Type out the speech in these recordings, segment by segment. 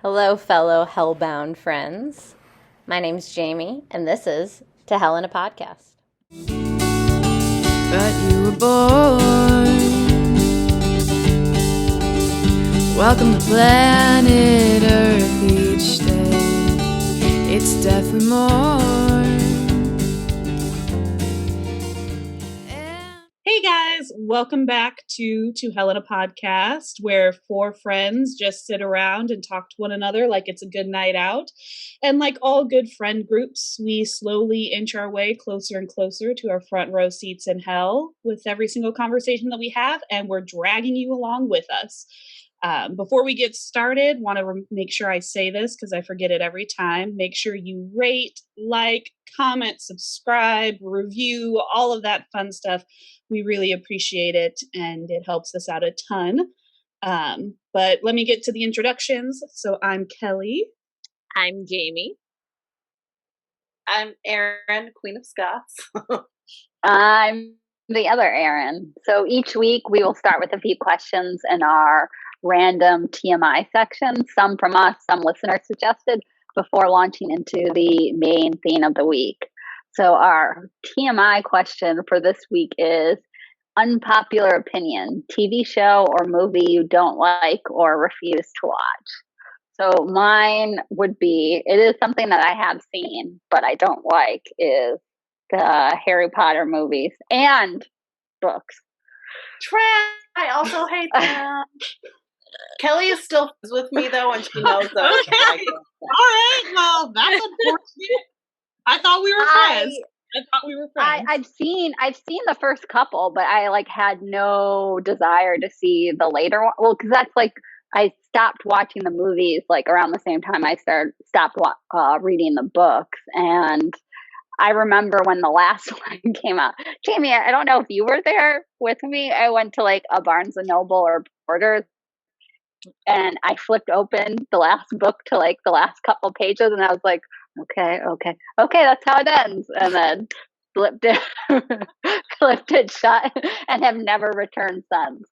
Hello, fellow Hellbound friends. My name's Jamie, and this is To Hell in a Podcast. But you were born. Welcome to planet Earth each day. It's death and more. Hey guys, welcome back to Hell in a Podcast, where four friends just sit around and talk to one another like it's a good night out. And like all good friend groups, we slowly inch our way closer and closer to our front row seats in hell with every single conversation that we have, and we're dragging you along with us. Before we get started, want to make sure I say this because I forget it every time. Make sure you rate, like, comment, subscribe, review, all of that fun stuff. We really appreciate it, and it helps us out a ton. But let me get to the introductions. So I'm Kelly. I'm Jamie. I'm Erin, Queen of Scots. I'm the other Erin. So each week we will start with a few questions in our random TMI section, some from us, some listeners suggested, before launching into the main theme of the week. So our TMI question for this week is unpopular opinion, TV show or movie you don't like or refuse to watch. So mine would be, it is something that I have seen, but I don't like, is the Harry Potter movies and books. Trash! I also hate them. Kelly is still friends with me though, and she knows that. Okay. All right. Well, that's unfortunate. I thought we were friends. I've seen the first couple, but I had no desire to see the later one. Well, because that's I stopped watching the movies around the same time I stopped reading the books. And I remember when the last one came out. Jamie, I don't know if you were there with me. I went to a Barnes and Noble or Borders, and I flipped open the last book to the last couple pages, and I was like, okay, that's how it ends. And then flipped it shut and have never returned since.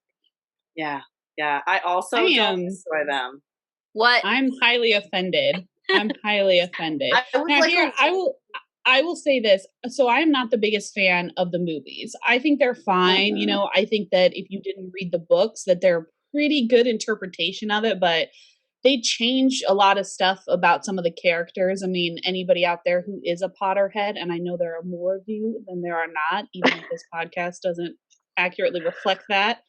Yeah. I also don't enjoy them. What? I'm highly offended. I will say this. So I am not the biggest fan of the movies. I think they're fine. Mm-hmm. I think that if you didn't read the books, that they're a pretty good interpretation of it, but they change a lot of stuff about some of the characters. I mean, anybody out there who is a Potterhead, and I know there are more of you than there are not, even if this podcast doesn't accurately reflect that.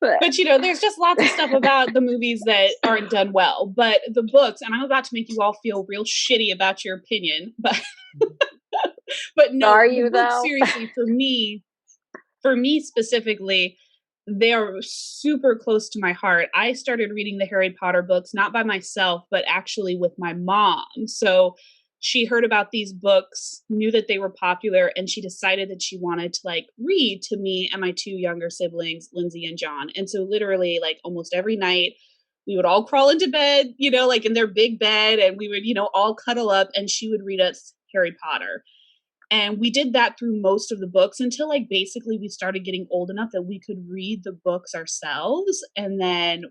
But, there's just lots of stuff about the movies that aren't done well. But the books, and I'm about to make you all feel real shitty about your opinion, but no, are you though? Seriously, for me specifically, they are super close to my heart. I started reading the Harry Potter books, not by myself, but actually with my mom. So she heard about these books, knew that they were popular, and she decided that she wanted to read to me and my two younger siblings, Lindsay and John. And so literally almost every night we would all crawl into bed, in their big bed, and we would, all cuddle up, and she would read us Harry Potter. And we did that through most of the books until basically we started getting old enough that we could read the books ourselves. And then,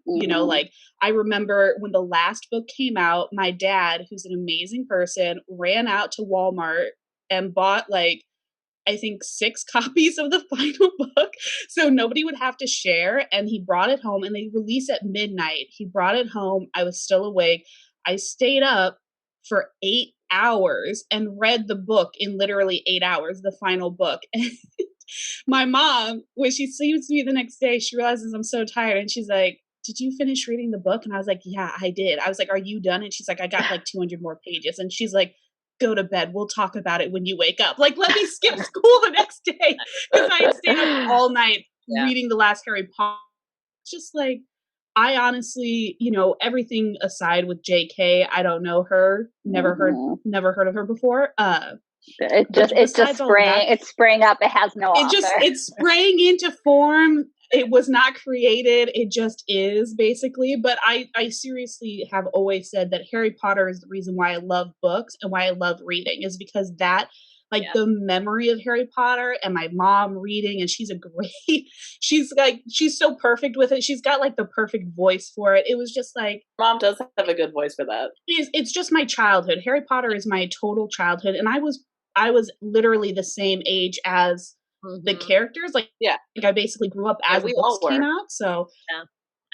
I remember when the last book came out, my dad, who's an amazing person, ran out to Walmart and bought I think 6 copies of the final book so nobody would have to share. And he brought it home, and they release at midnight. He brought it home. I was still awake. I stayed up for 8 hours and read the book in literally 8 hours, the final book. And my mom, when she sleeps me the next day, she realizes I'm so tired, and she's like, did you finish reading the book? And I was like, yeah, I did. I was like, are you done? And she's like, I got 200 more pages. And she's like, go to bed. We'll talk about it when you wake up. Let me skip school the next day, because I had stayed up all night reading the last Harry Potter. Just I honestly, everything aside with JK, I don't know her, never heard of her before. It sprang up. It has no author. It sprang into form. It was not created. It just is, basically. But I seriously have always said that Harry Potter is the reason why I love books and why I love reading, is because that like the memory of Harry Potter and my mom reading, and she's so perfect with it. She's got like the perfect voice for it. It was just like, mom does have a good voice for that. It's just my childhood. Harry Potter is my total childhood, and I was literally the same age as the characters. Like I basically grew up as the books came out. So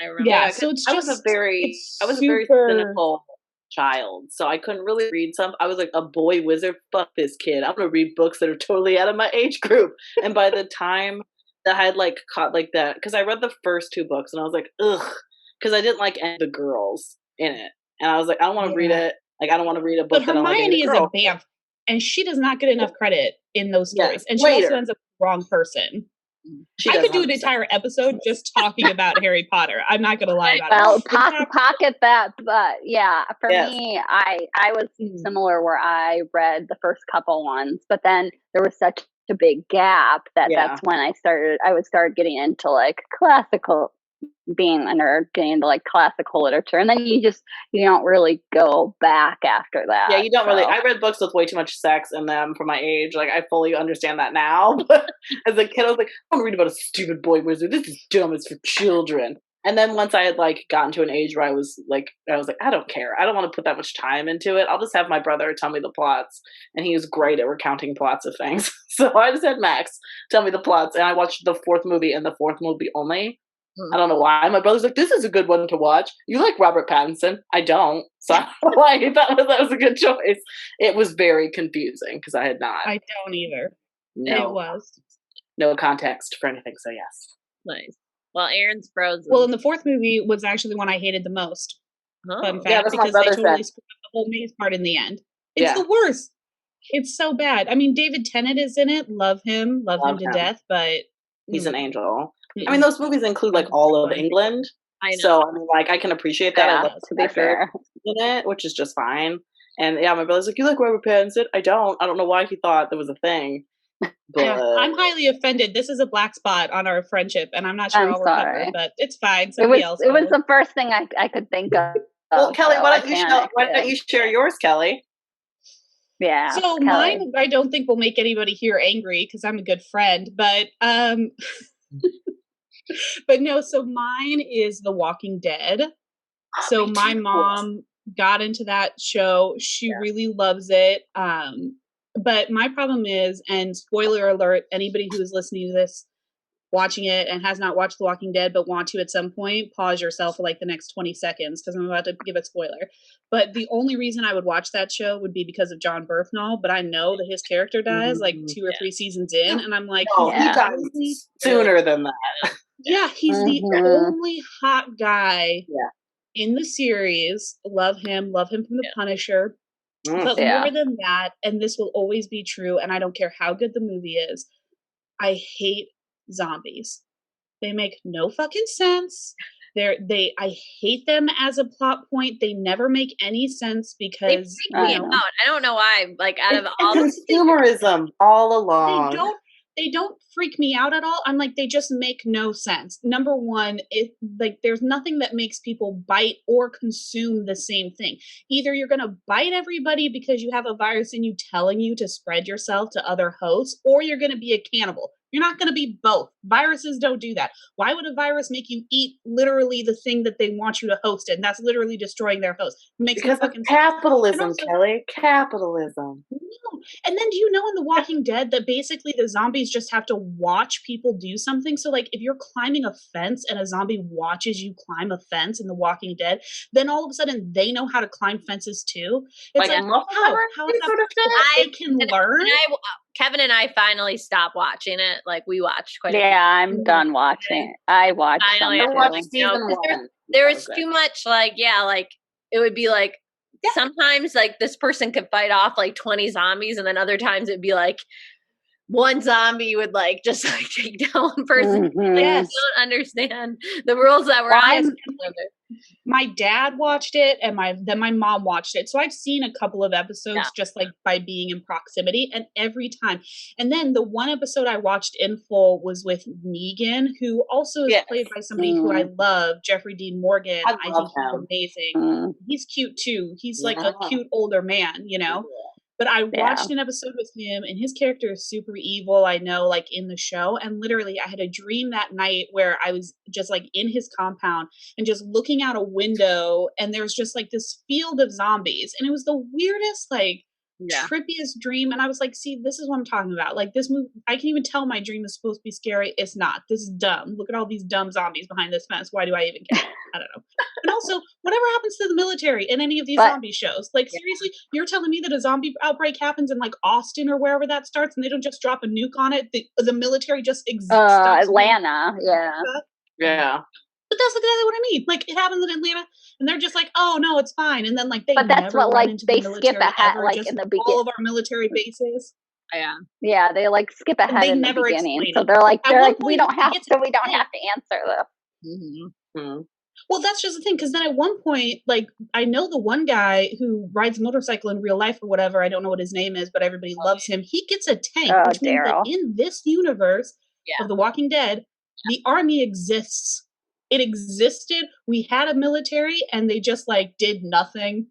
I remember. Yeah, so it's just I was a very cynical child, so I couldn't really read some. I was like, a boy wizard, fuck this kid. I'm gonna read books that are totally out of my age group. And by the time that I had like caught like that, because I read the first 2 books and I was like, ugh, because I didn't like any of the girls in it, and I was like, I don't want to read it. Like, I don't want to read a book. But Hermione is a vamp, and she does not get enough credit in those stories, and she also ends up the wrong person. I could do an entire episode just talking about Harry Potter. I'm not going to lie about it. Well, pocket that, but yeah, for me, I was similar where I read the first couple ones, but then there was such a big gap that's when I would start getting into like classical, being a nerd, getting into like classical literature, and then you don't really go back after that. Yeah, you don't really. I read books with way too much sex in them for my age. Like, I fully understand that now. But as a kid, I was like, I don't read about a stupid boy wizard. This is dumb. It's for children. And then once I had like gotten to an age where I was like, I don't care. I don't want to put that much time into it. I'll just have my brother tell me the plots, and he was great at recounting plots of things. So I just had Max tell me the plots, and I watched the 4th movie and the 4th movie only. I don't know why. My brother's like, this is a good one to watch. You like Robert Pattinson? I don't. So I don't know why he thought that was a good choice. It was very confusing because I had not. I don't either. No, it was. No context for anything, so yes. Nice. Well, Erin's frozen. Well, and the 4th movie was actually the one I hated the most. Fun fact, that's because my they brother totally said. screwed up the whole maze part in the end. It's the worst. It's so bad. I mean, David Tennant is in it. Love him to death, but he's an angel. I mean, those movies include like all of England. I know. So I mean, like, I can appreciate that. Yeah, I love to be fair in it, which is just fine. And yeah, my brother's like, you like Robert Pattinson? I don't know why he thought there was a thing. But I'm highly offended. This is a black spot on our friendship, and I'm not sure I'll recover, but it's fine. It was the first thing I could think of. Well, Kelly, why don't you share yours, Kelly? Yeah. So Kelly. Mine, I don't think will make anybody here angry because I'm a good friend, but but no. So mine is The Walking Dead. So my mom got into that show. She really loves it. But my problem is, and spoiler alert, anybody who is listening to this, watching it and has not watched The Walking Dead but want to at some point, pause yourself for like the next 20 seconds because I'm about to give a spoiler. But the only reason I would watch that show would be because of John Bernthal, but I know that his character dies like 2 or 3 seasons in, and I'm like, he dies sooner than that. Yeah, he's the only hot guy in the series. Love him from The Punisher. But more than that, and this will always be true, and I don't care how good the movie is, I hate zombies. They make no fucking sense. I hate them as a plot point. They never make any sense because they freak me out. I don't know why. Like, out of all consumerism all along. They don't freak me out at all. I'm like, they just make no sense. Number one, there's nothing that makes people bite or consume the same thing. Either you're going to bite everybody because you have a virus in you telling you to spread yourself to other hosts, or you're going to be a cannibal. You're not going to be both. Viruses don't do that. Why would a virus make you eat literally the thing that they want you to host it? And that's literally destroying their host. It makes because no fucking capitalism, sense. Kelly. Capitalism. No. And then do you know in The Walking Dead that basically the zombies just have to watch people do something? So like if you're climbing a fence and a zombie watches you climb a fence in The Walking Dead, then all of a sudden they know how to climb fences too. It's like how I can learn. Kevin and I finally stopped watching it. Like, we watched quite a bit. I'm done watching it. I watched season 1. There was too much, like, like, it would be like, sometimes, like, this person could fight off, like, 20 zombies, and then other times it'd be, like, one zombie would, like, just, like, take down one person. Mm-hmm. Like, I don't understand the rules that were on. My dad watched it, and then my mom watched it. So I've seen a couple of episodes just like by being in proximity, and every time. And then the one episode I watched in full was with Negan, who also is played by somebody who I love, Jeffrey Dean Morgan. I think he's amazing. He's cute too. He's like a cute older man, you know. But I watched an episode with him, and his character is super evil, I know, like in the show. And literally, I had a dream that night where I was just like in his compound and just looking out a window, and there's just like this field of zombies. And it was the weirdest, like, trippiest dream. And I was like, see, this is what I'm talking about. Like, this movie, I can even tell my dream is supposed to be scary. It's not. This is dumb. Look at all these dumb zombies behind this fence. Why do I even care? I don't know. And also, whatever happens to the military in any of these zombie shows? Like, seriously, you're telling me that a zombie outbreak happens in like Austin or wherever that starts, and they don't just drop a nuke on it? The military just exists. Atlanta, yeah. But that's exactly what I mean. Like, it happens in Atlanta, and they're just like, "Oh no, it's fine." And then like they, but that's never what, like, into they the skip ahead, ever, like just in the all of our military bases. Yeah, they like skip ahead in the beginning, so they're like, we don't have to answer this. Well, that's just the thing, because then at one point, like, I know the one guy who rides a motorcycle in real life or whatever, I don't know what his name is, but everybody loves him. He gets a tank, which means that in this universe of The Walking Dead, the army exists. It existed. We had a military, and they just like did nothing.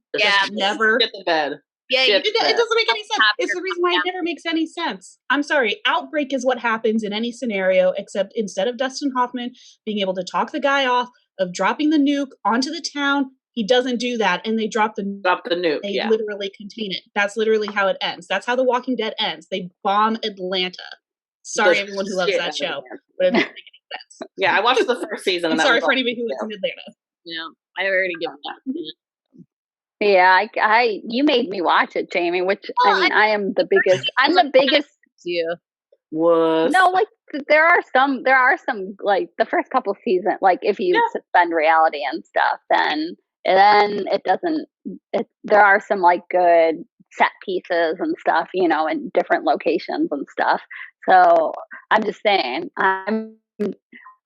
Never. Get to bed. Yeah, it doesn't make any sense. It's the reason why it never makes any sense. I'm sorry. Outbreak is what happens in any scenario, except instead of Dustin Hoffman being able to talk the guy off of dropping the nuke onto the town, he doesn't do that, and they drop the nuke. They literally contain it. That's literally how it ends. That's how The Walking Dead ends. They bomb Atlanta. Sorry, everyone who loves that show, but it doesn't make any sense. Yeah, I watched the first season. I'm sorry for anybody who lives in Atlanta. Yeah, I already given that. Yeah, you made me watch it, Jamie. Which I am the biggest. I'm the biggest. You was no, like there are some like the first couple seasons. Like if you suspend reality and stuff, then it doesn't. There are some like good set pieces and stuff, you know, in different locations and stuff. So I'm just saying,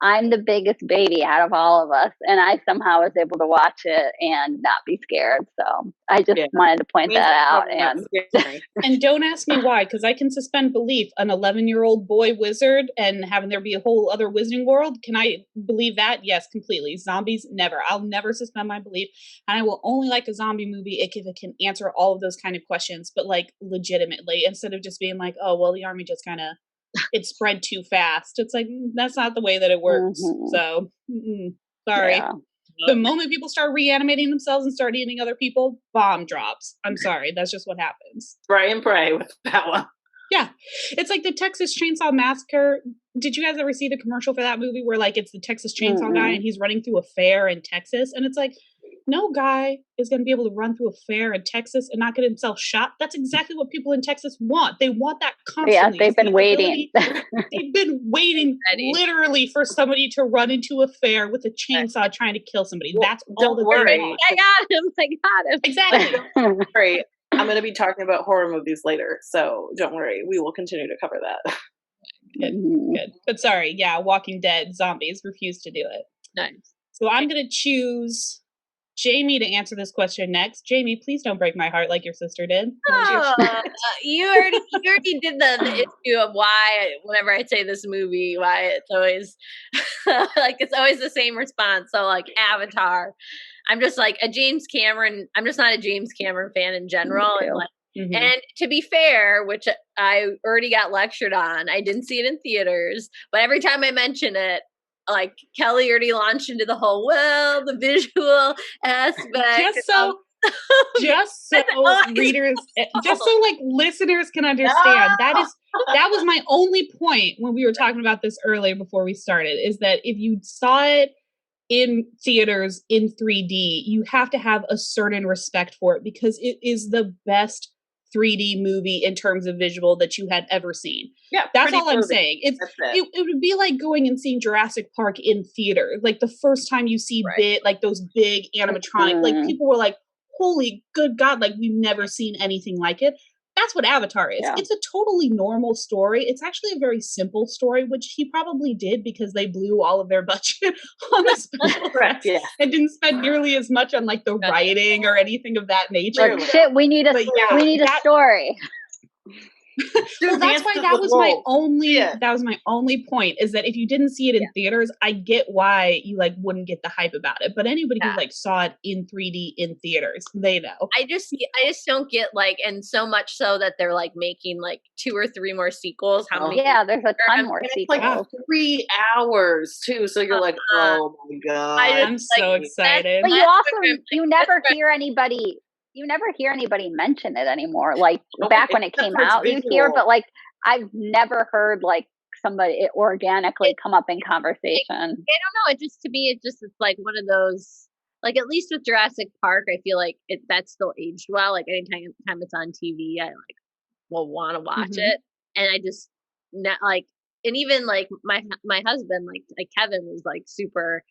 I'm the biggest baby out of all of us, and I somehow was able to watch it and not be scared. So I just wanted to point that out. And don't ask me why, because I can suspend belief. An 11-year-old boy wizard and having there be a whole other wizarding world. Can I believe that? Yes, completely. Zombies, never. I'll never suspend my belief. And I will only like a zombie movie if it can answer all of those kind of questions, but like legitimately, instead of just being like, oh, well, the army just kind of it spread too fast. It's like, that's not the way that it works. So sorry. The moment people start reanimating themselves and start eating other people, bomb drops. I'm sorry, that's just what happens. Spray and pray with that one. Yeah, it's like the Texas Chainsaw Massacre. Did you guys ever see the commercial for that movie where like it's the Texas Chainsaw guy and he's running through a fair in Texas, and it's like, no guy is going to be able to run through a fair in Texas and not get himself shot. That's exactly what people in Texas want. They want that constantly. Yeah, they've been waiting. They've been waiting literally for somebody to run into a fair with a chainsaw trying to kill somebody. Well, that's all that worry. they want. I got him. Exactly. Don't worry. I'm going to be talking about horror movies later, so don't worry. We will continue to cover that. Good. But sorry, Walking Dead zombies refuse to do it. Nice. So I'm going to choose Jamie to answer this question next. Jamie, please don't break my heart like your sister did. You already did the issue of why whenever I say this movie, why it's always like it's always the same response. So like Avatar, I'm just like a James Cameron. I'm just not a James Cameron fan in general. And to be fair, which I already got lectured on, I didn't see it in theaters, but every time I mention it, like Kelly already launched into the whole the visual aspect. Just so readers, just so like listeners can understand, that was my only point when we were talking about this earlier before we started, is that if you saw it in theaters in 3D, you have to have a certain respect for it, because it is the best 3D movie in terms of visual that you had ever seen. Yeah, that's all I'm saying. It would be like going and seeing Jurassic Park in theater. Like the first time you see like those big animatronic, like people were like, "Holy good God!" Like we've never seen anything like it. That's what Avatar is. It's a totally normal story. It's actually a very simple story, which he probably did because they blew all of their budget on the special effects and didn't spend nearly as much on like the writing or anything of that nature. Like, shit, we need a story. Well, that's why that was my only point, is that if you didn't see it in theaters, I get why you like wouldn't get the hype about it. But anybody who like saw it in 3D in theaters, they know. I just don't get like, and so much so that they're like making like 2 or 3 more sequels. How many? Yeah, there's a ton more sequels. Like 3 hours too, so you're like, oh my god, I'm so excited. But you also you never hear anybody mention it anymore. Like back when it came out, you'd hear, but like I've never heard like somebody organically come up in conversation. I don't know. It to me, it's like one of those. Like at least with Jurassic Park, I feel like that's still aged well. Like anytime it's on TV, I like will want to watch it, and I just not like. And even like my husband, like Kevin, was like super.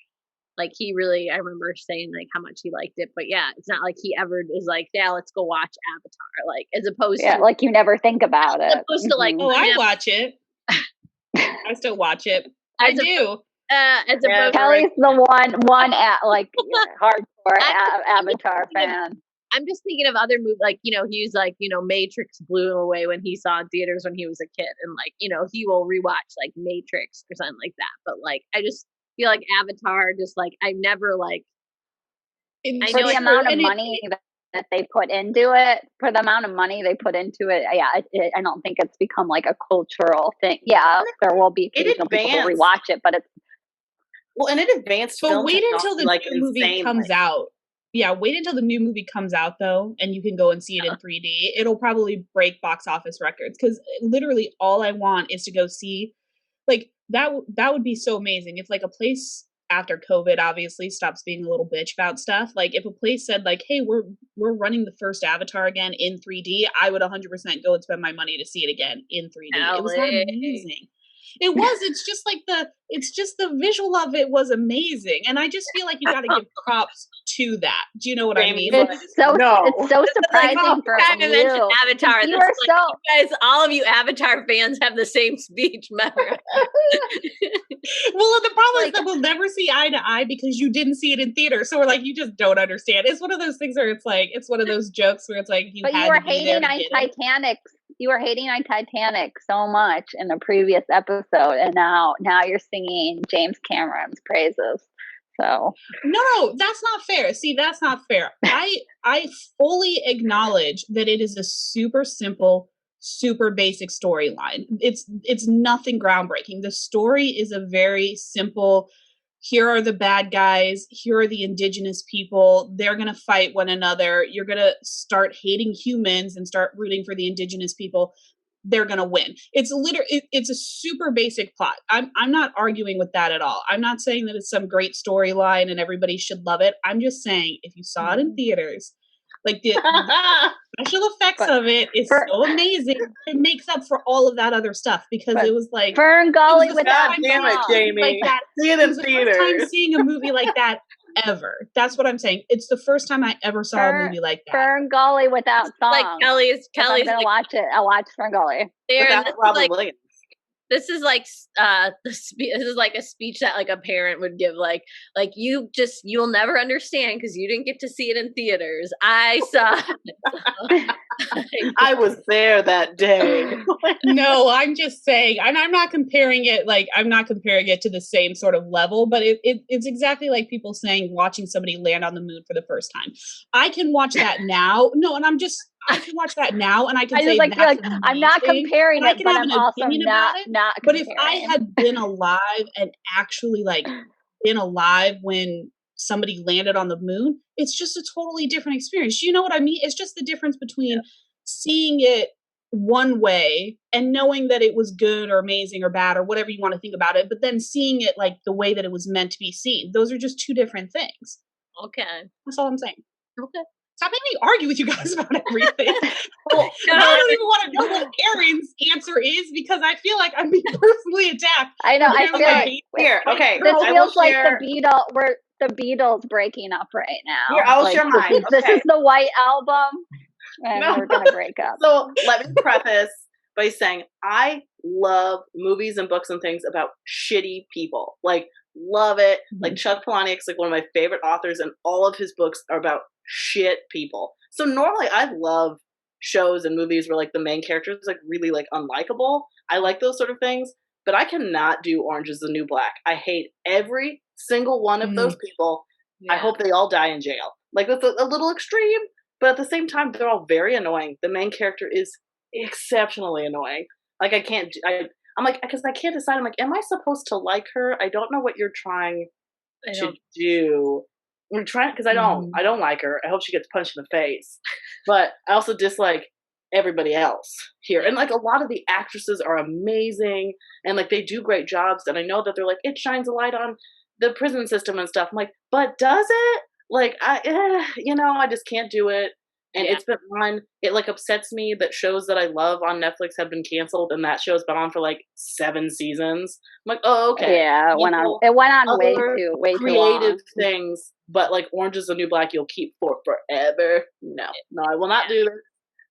Like he really, I remember saying like how much he liked it, but yeah, it's not like he ever is like, yeah, let's go watch Avatar. Like as opposed to like you never think about it. Opposed to like, I watch it. I still watch it. I do. As opposed Kelly's the one like hardcore Avatar fan. I'm just thinking of other movies, like, he was like, Matrix blew him away when he saw in theaters when he was a kid. And like, he will rewatch like Matrix or something like that. But like, I just feel like Avatar, just like, I never like. For the amount of money that they put into it, I don't think it's become like a cultural thing. Yeah, there will be occasional people who rewatch it, but it's. Well, and it advanced. But wait until the new movie comes out. Yeah, wait until the new movie comes out, though, and you can go and see it in 3D. It'll probably break box office records, because literally all I want is to go see, like, that would be so amazing. If, like, a place after COVID, obviously, stops being a little bitch about stuff, like, if a place said, like, hey, we're running the first Avatar again in 3D, I would 100% go and spend my money to see it again in 3D. It was amazing. It was. It's just the visual of it was amazing, and I just feel like you got to give props to that. Do you know what I mean? It's so surprising for you. Mentioned Avatar. You are you guys, all of you Avatar fans have the same speech memory. Well, the problem is that we'll never see eye to eye because you didn't see it in theater. So we're like, you just don't understand. It's one of those things where it's like, it's one of those jokes where it's like, you were hating on Titanic. You were hating on Titanic so much in the previous episode, and now you're singing James Cameron's praises. So no, that's not fair. See, that's not fair. I fully acknowledge that it is a super simple, super basic storyline. It's nothing groundbreaking. The story is a very simple. Here are the bad guys. Here are the indigenous people. They're going to fight one another. You're going to start hating humans and start rooting for the indigenous people. They're going to win. It's it's a super basic plot. I'm not arguing with that at all. I'm not saying that it's some great storyline and everybody should love it. I'm just saying if you saw it in theaters, like the special effects of it is so amazing. It makes up for all of that other stuff because it was like Fern Gully without Jamie. Like that. See it in theaters. First time seeing a movie like that ever. That's what I'm saying. It's the first time I ever saw a movie like that. Fern Gully without song. Like Kelly's. I'm gonna watch it. I'll watch Fern Gully. Without Robin Williams. This is like this is like a speech that like a parent would give, like you'll never understand because you didn't get to see it in theaters. I saw I was there that day. No, I'm just saying, and I'm not comparing it to the same sort of level, but it's exactly like people saying watching somebody land on the moon for the first time. I can watch that now. No, and I can watch that now, and I can say that's amazing. I'm not comparing it, but I'm also not. But if I had been alive and actually like been alive when somebody landed on the moon, it's just a totally different experience. You know what I mean? It's just the difference between seeing it one way and knowing that it was good or amazing or bad or whatever you want to think about it, but then seeing it like the way that it was meant to be seen. Those are just two different things. Okay. That's all I'm saying. Okay. Stop making me argue with you guys about everything. I don't even want to know what Erin's answer is because I feel like I'm being personally attacked. I know. I feel like here. Okay, this feels like the Beatles breaking up right now. Here, I'll share mine. This is the White Album, and we're gonna break up. So let me preface by saying I love movies and books and things about shitty people. Like, love it. Like Chuck Palahniuk's like one of my favorite authors, and all of his books are about shit people. So normally I love shows and movies where like the main character is like really like unlikable. I like those sort of things, but I cannot do Orange is the New Black. I hate every single one of those people. I hope they all die in jail. Like that's a little extreme, but at the same time, they're all very annoying. The main character is exceptionally annoying. Like I'm like, because I can't decide. I'm like, am I supposed to like her? I don't know what you're trying to do. I'm trying because I don't like her. I hope she gets punched in the face, but I also dislike everybody else here. And like a lot of the actresses are amazing, and like they do great jobs. And I know that they're like, it shines a light on the prison system and stuff. I'm like, but does it? Like I just can't do it. And it's been on. It like upsets me that shows that I love on Netflix have been canceled, and that show's been on for like 7 seasons. I'm like, oh, okay. Yeah, it went on way too long. Creative things, but like Orange is the New Black, you'll keep for forever. No, I will not do this.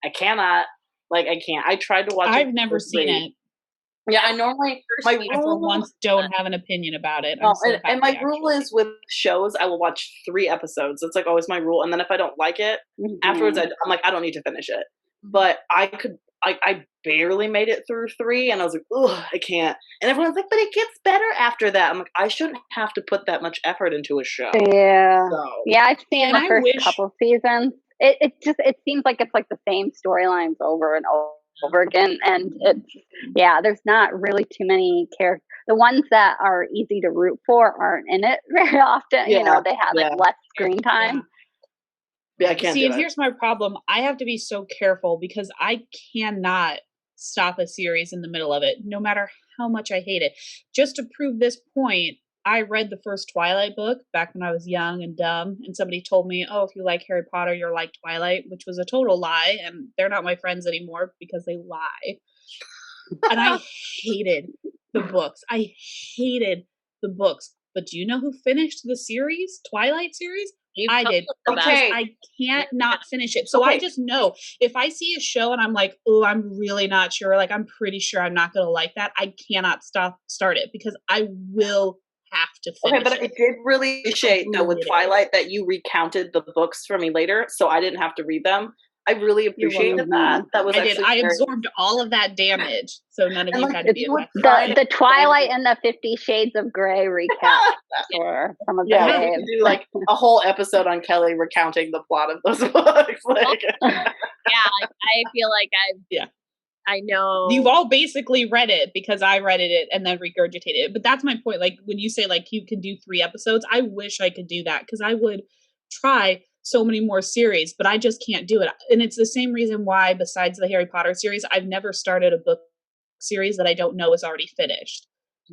I cannot. Like, I can't. I tried to watch it. I've never seen it. Yeah, I normally I for once don't have an opinion about it. And my rule is with shows, I will watch 3 episodes. That's like always my rule. And then if I don't like it, afterwards I'm like, I don't need to finish it. But I barely made it through 3, and I was like, ugh, I can't. And everyone's like, but it gets better after that. I'm like, I shouldn't have to put that much effort into a show. Yeah, I've seen the first couple seasons. It seems like it's like the same storylines over and over again, and there's not really too many characters. The ones that are easy to root for aren't in it very often. They have like less screen time. Yeah, I can't. See, and here's my problem. I have to be so careful because I cannot stop a series in the middle of it, no matter how much I hate it. Just to prove this point, I read the first Twilight book back when I was young and dumb, and somebody told me, oh, if you like Harry Potter, you're like Twilight, which was a total lie, and they're not my friends anymore because they lie. And I hated the books. But do you know who finished the series, Twilight series? I did. Because I can't not finish it. So I just know if I see a show and I'm like, oh, I'm really not sure. Like, I'm pretty sure I'm not going to like that. I cannot start it because I will have to finish it. But I did really appreciate with Twilight that you recounted the books for me later, so I didn't have to read them. I really appreciated that. That was I absorbed all of that damage, so none of you had to be affected. The Twilight and the 50 Shades of Grey recap for some of the we could do like a whole episode on Kelly recounting the plot of those books. I feel like I know. You've all basically read it because I read it and then regurgitated it. But that's my point. Like when you say like you can do 3 episodes, I wish I could do that because I would try so many more series, but I just can't do it. And it's the same reason why, besides the Harry Potter series, I've never started a book series that I don't know is already finished.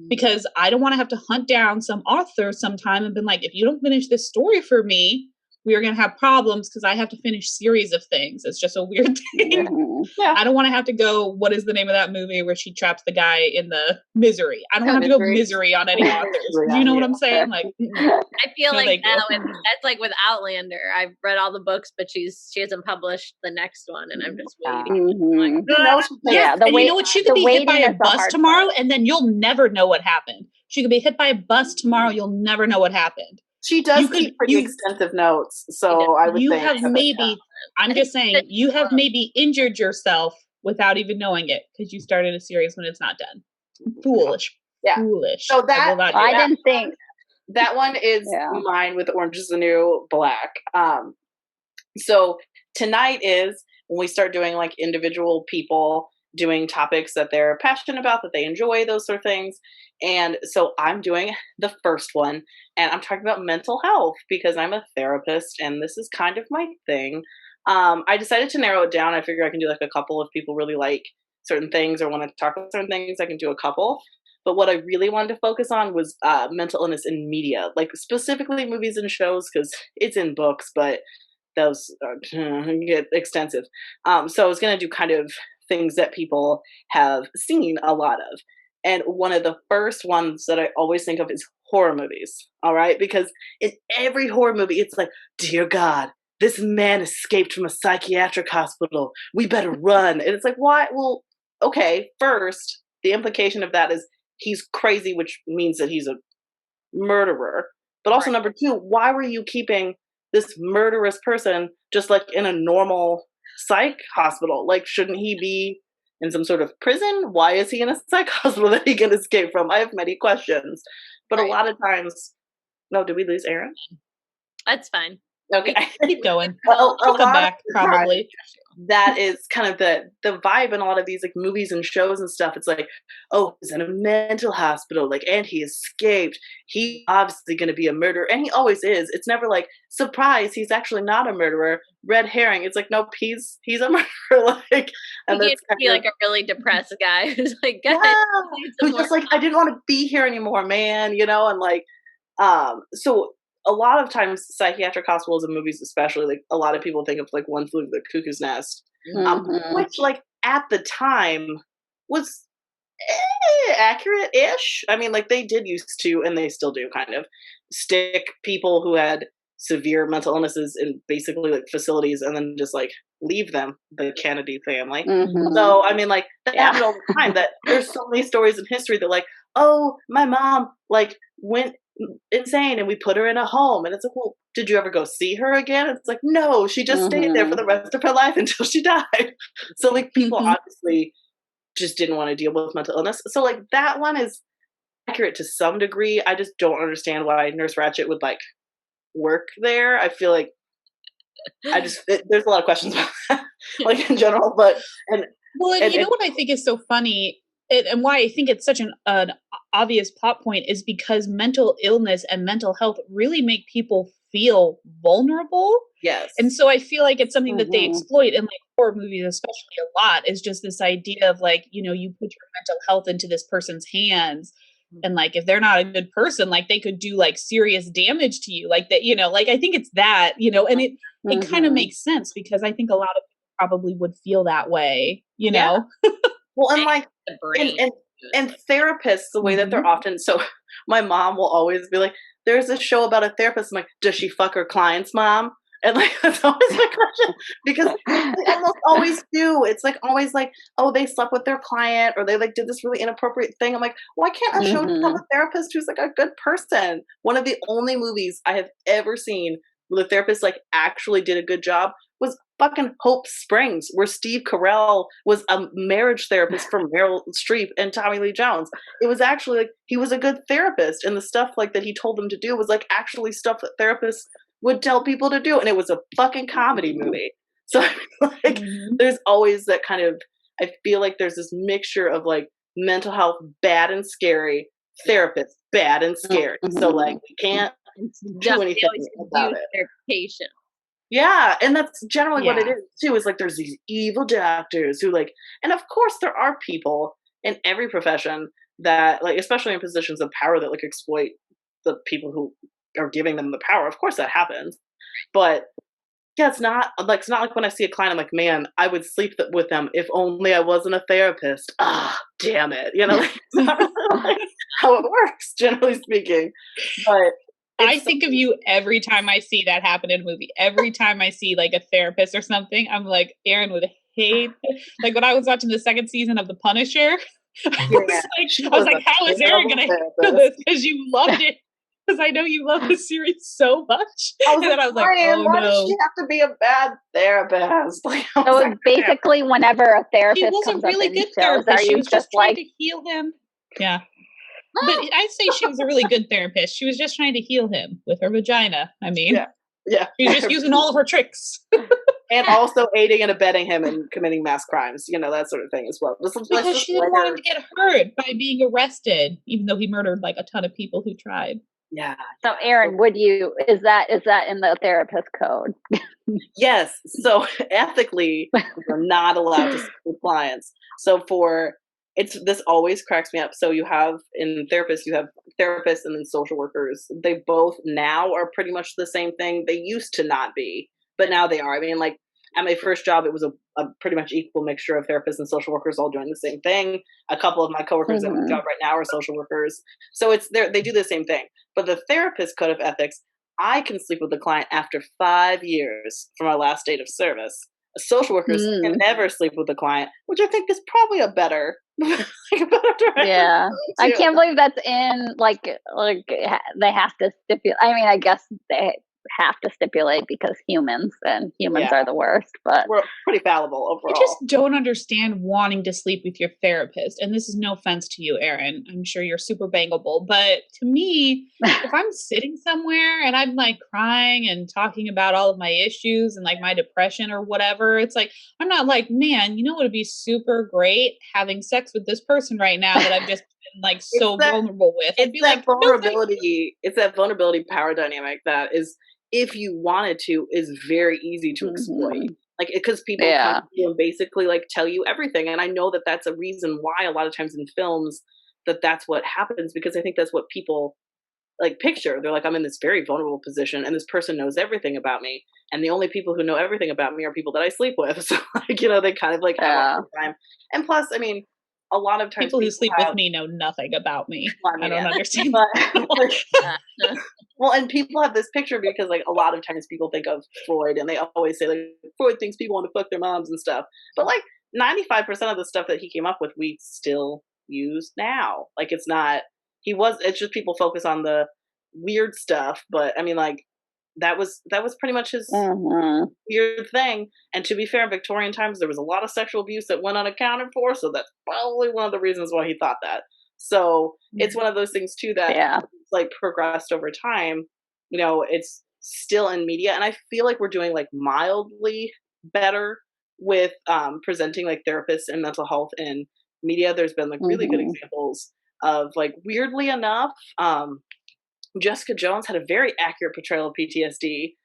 Because I don't want to have to hunt down some author sometime and been like, if you don't finish this story for me, we are going to have problems because I have to finish series of things. It's just a weird thing. I don't want to have to go, what is the name of that movie where she traps the guy in the Misery? I don't want to have to go Misery on any authors. Do you know what I'm saying? Like, I feel like that's like with Outlander. I've read all the books, but she hasn't published the next one, and I'm just waiting. You know what? She could be hit by a bus tomorrow, and then you'll never know what happened. She could be hit by a bus tomorrow. You'll never know what happened. She does keep pretty extensive notes, so I would say I'm just saying, you have maybe injured yourself without even knowing it because you started a series when it's not done. Foolish. Yeah. Foolish. So I didn't think. That one is mine with Orange is the New Black. So tonight is when we start doing like individual people doing topics that they're passionate about, that they enjoy, those sort of things. And so I'm doing the first one, and I'm talking about mental health because I'm a therapist and this is kind of my thing. I decided to narrow it down. I figure I can do like a couple if people really like certain things or want to talk about certain things. I can do a couple. But what I really wanted to focus on was mental illness in media, like specifically movies and shows, because it's in books, but those get extensive. So I was going to do kind of things that people have seen a lot of. And one of the first ones that I always think of is horror movies, all right? Because in every horror movie, it's like, dear God, this man escaped from a psychiatric hospital. We better run. And it's like, why? Well, okay, first, the implication of that is he's crazy, which means that he's a murderer. But also, number 2, why were you keeping this murderous person just like in a normal psych hospital? Like, shouldn't he be in some sort of prison? Why is he in a psych hospital that he can escape from? I have many questions. But a lot of times, no, did we lose Erin? That's fine. Okay. Keep going. Well, She'll come back, probably. That is kind of the vibe in a lot of these like movies and shows and stuff. It's like, oh, he's in a mental hospital, like, and he escaped. He's obviously going to be a murderer, and he always is. It's never like, surprise, he's actually not a murderer. Red herring. It's like, nope, he's a murderer. Like, and He that's can't be like a really depressed guy who's like, guys, who's just like, I didn't want to be here anymore, man. You know, and like, so. A lot of times, psychiatric hospitals and movies, especially, like a lot of people think of like One Flew Over the Cuckoo's Nest, which, like at the time, was accurate-ish. I mean, like they did used to, and they still do, kind of stick people who had severe mental illnesses in basically like facilities, and then just like leave them, the Kennedy family. So I mean, like that happened all the time. That there's so many stories in history that like, oh, my mom like went insane and we put her in a home, and it's like, well, did you ever go see her again? It's like, no, she just stayed there for the rest of her life until she died. So like people obviously just didn't want to deal with mental illness. So like that one is accurate to some degree. I just don't understand why Nurse Ratched would like work there. I feel like there's a lot of questions about that, like in general, but you know what I think is so funny, and why I think it's such an obvious plot point, is because mental illness and mental health really make people feel vulnerable. Yes. And so I feel like it's something that they exploit in like horror movies, especially a lot, is just this idea of like, you know, you put your mental health into this person's hands. And like, if they're not a good person, like they could do like serious damage to you, like that, you know, like I think it's that, you know, and it kind of makes sense because I think a lot of people probably would feel that way, you know? Well, and like, and therapists, the way that they're often, so my mom will always be like, there's a show about a therapist. I'm like, does she fuck her clients, mom? And like, that's always my question, because they almost always do. It's like always like, oh, they slept with their client, or they like did this really inappropriate thing. I'm like, why can't a show just have a therapist who's like a good person? One of the only movies I have ever seen where the therapist like actually did a good job was fucking Hope Springs, where Steve Carell was a marriage therapist for Meryl Streep and Tommy Lee Jones. It was actually like, he was a good therapist, and the stuff like that he told them to do was like actually stuff that therapists would tell people to do, and it was a fucking comedy movie. So like, there's always that kind of, I feel like there's this mixture of like mental health bad and scary, therapist bad and scary. So like we can't do anything about it. Their patient. Yeah, and that's generally what it is too. Is like there's these evil doctors who like, and of course there are people in every profession that like, especially in positions of power, that like exploit the people who are giving them the power. Of course that happens, but yeah, it's not like when I see a client, I'm like, man, I would sleep with them if only I wasn't a therapist. Ah, damn it, you know, like, it's not really like how it works, generally speaking. But I think of you every time I see that happen in a movie. Every time I see like a therapist or something, I'm like, Erin would hate. Like when I was watching the second season of The Punisher, I was like, how is Erin gonna handle this? Because you loved it. Because I know you love the series so much. I was like, oh, why does she have to be a bad therapist? Like, so basically, whenever a therapist she was comes a really up good shows, therapist. She was just trying like to heal him. Yeah. But I'd say she was a really good therapist. She was just trying to heal him with her vagina. I mean, yeah. She was just using all of her tricks. And also aiding and abetting him in committing mass crimes, you know, that sort of thing as well. Because she didn't want him to get hurt by being arrested, even though he murdered like a ton of people who tried. Yeah. So Erin, is that in the therapist code? Yes. So ethically, we're not allowed to sleep with clients. So this always cracks me up. So you have therapists and then social workers. They both now are pretty much the same thing. They used to not be, but now they are. I mean, like at my first job, it was a pretty much equal mixture of therapists and social workers all doing the same thing. A couple of my coworkers at my job right now are social workers. So they do the same thing. But the therapist code of ethics, I can sleep with the client after 5 years from our last date of service. Social workers can never sleep with the client, which I think is probably a better direction. Yeah, I can't believe that's in like they have to stipulate. I mean, I guess have to stipulate because humans are the worst, but we're pretty fallible I overall. just don't understand wanting to sleep with your therapist. And this is no offense to you, Erin. I'm sure you're super bangable. But to me, if I'm sitting somewhere and I'm like crying and talking about all of my issues and like my depression or whatever, it's like, I'm not like, man, you know what would be super great? Having sex with this person right now that I've just been like so vulnerable with. I'd be like, vulnerability. It's that vulnerability power dynamic that is, if you wanted to, is very easy to exploit. Like, because people come to you and basically like tell you everything. And I know that that's a reason why a lot of times in films that's what happens, because I think that's what people like picture. They're like, I'm in this very vulnerable position and this person knows everything about me. And the only people who know everything about me are people that I sleep with. So like, they kind of like have a hard time. And plus, I mean, a lot of times people who sleep with me know nothing about me. Well, I don't understand. Well, and people have this picture because like a lot of times people think of Freud and they always say like Freud thinks people want to fuck their moms and stuff. But like 95% of the stuff that he came up with, we still use now. Like it's just people focus on the weird stuff. But I mean, like that was pretty much his weird thing. And to be fair, in Victorian times, there was a lot of sexual abuse that went unaccounted for. So that's probably one of the reasons why he thought that. So it's one of those things too that like progressed over time. It's still in media, and I feel like we're doing like mildly better with presenting like therapists and mental health in media. There's been like really good examples of like, weirdly enough, Jessica Jones had a very accurate portrayal of PTSD.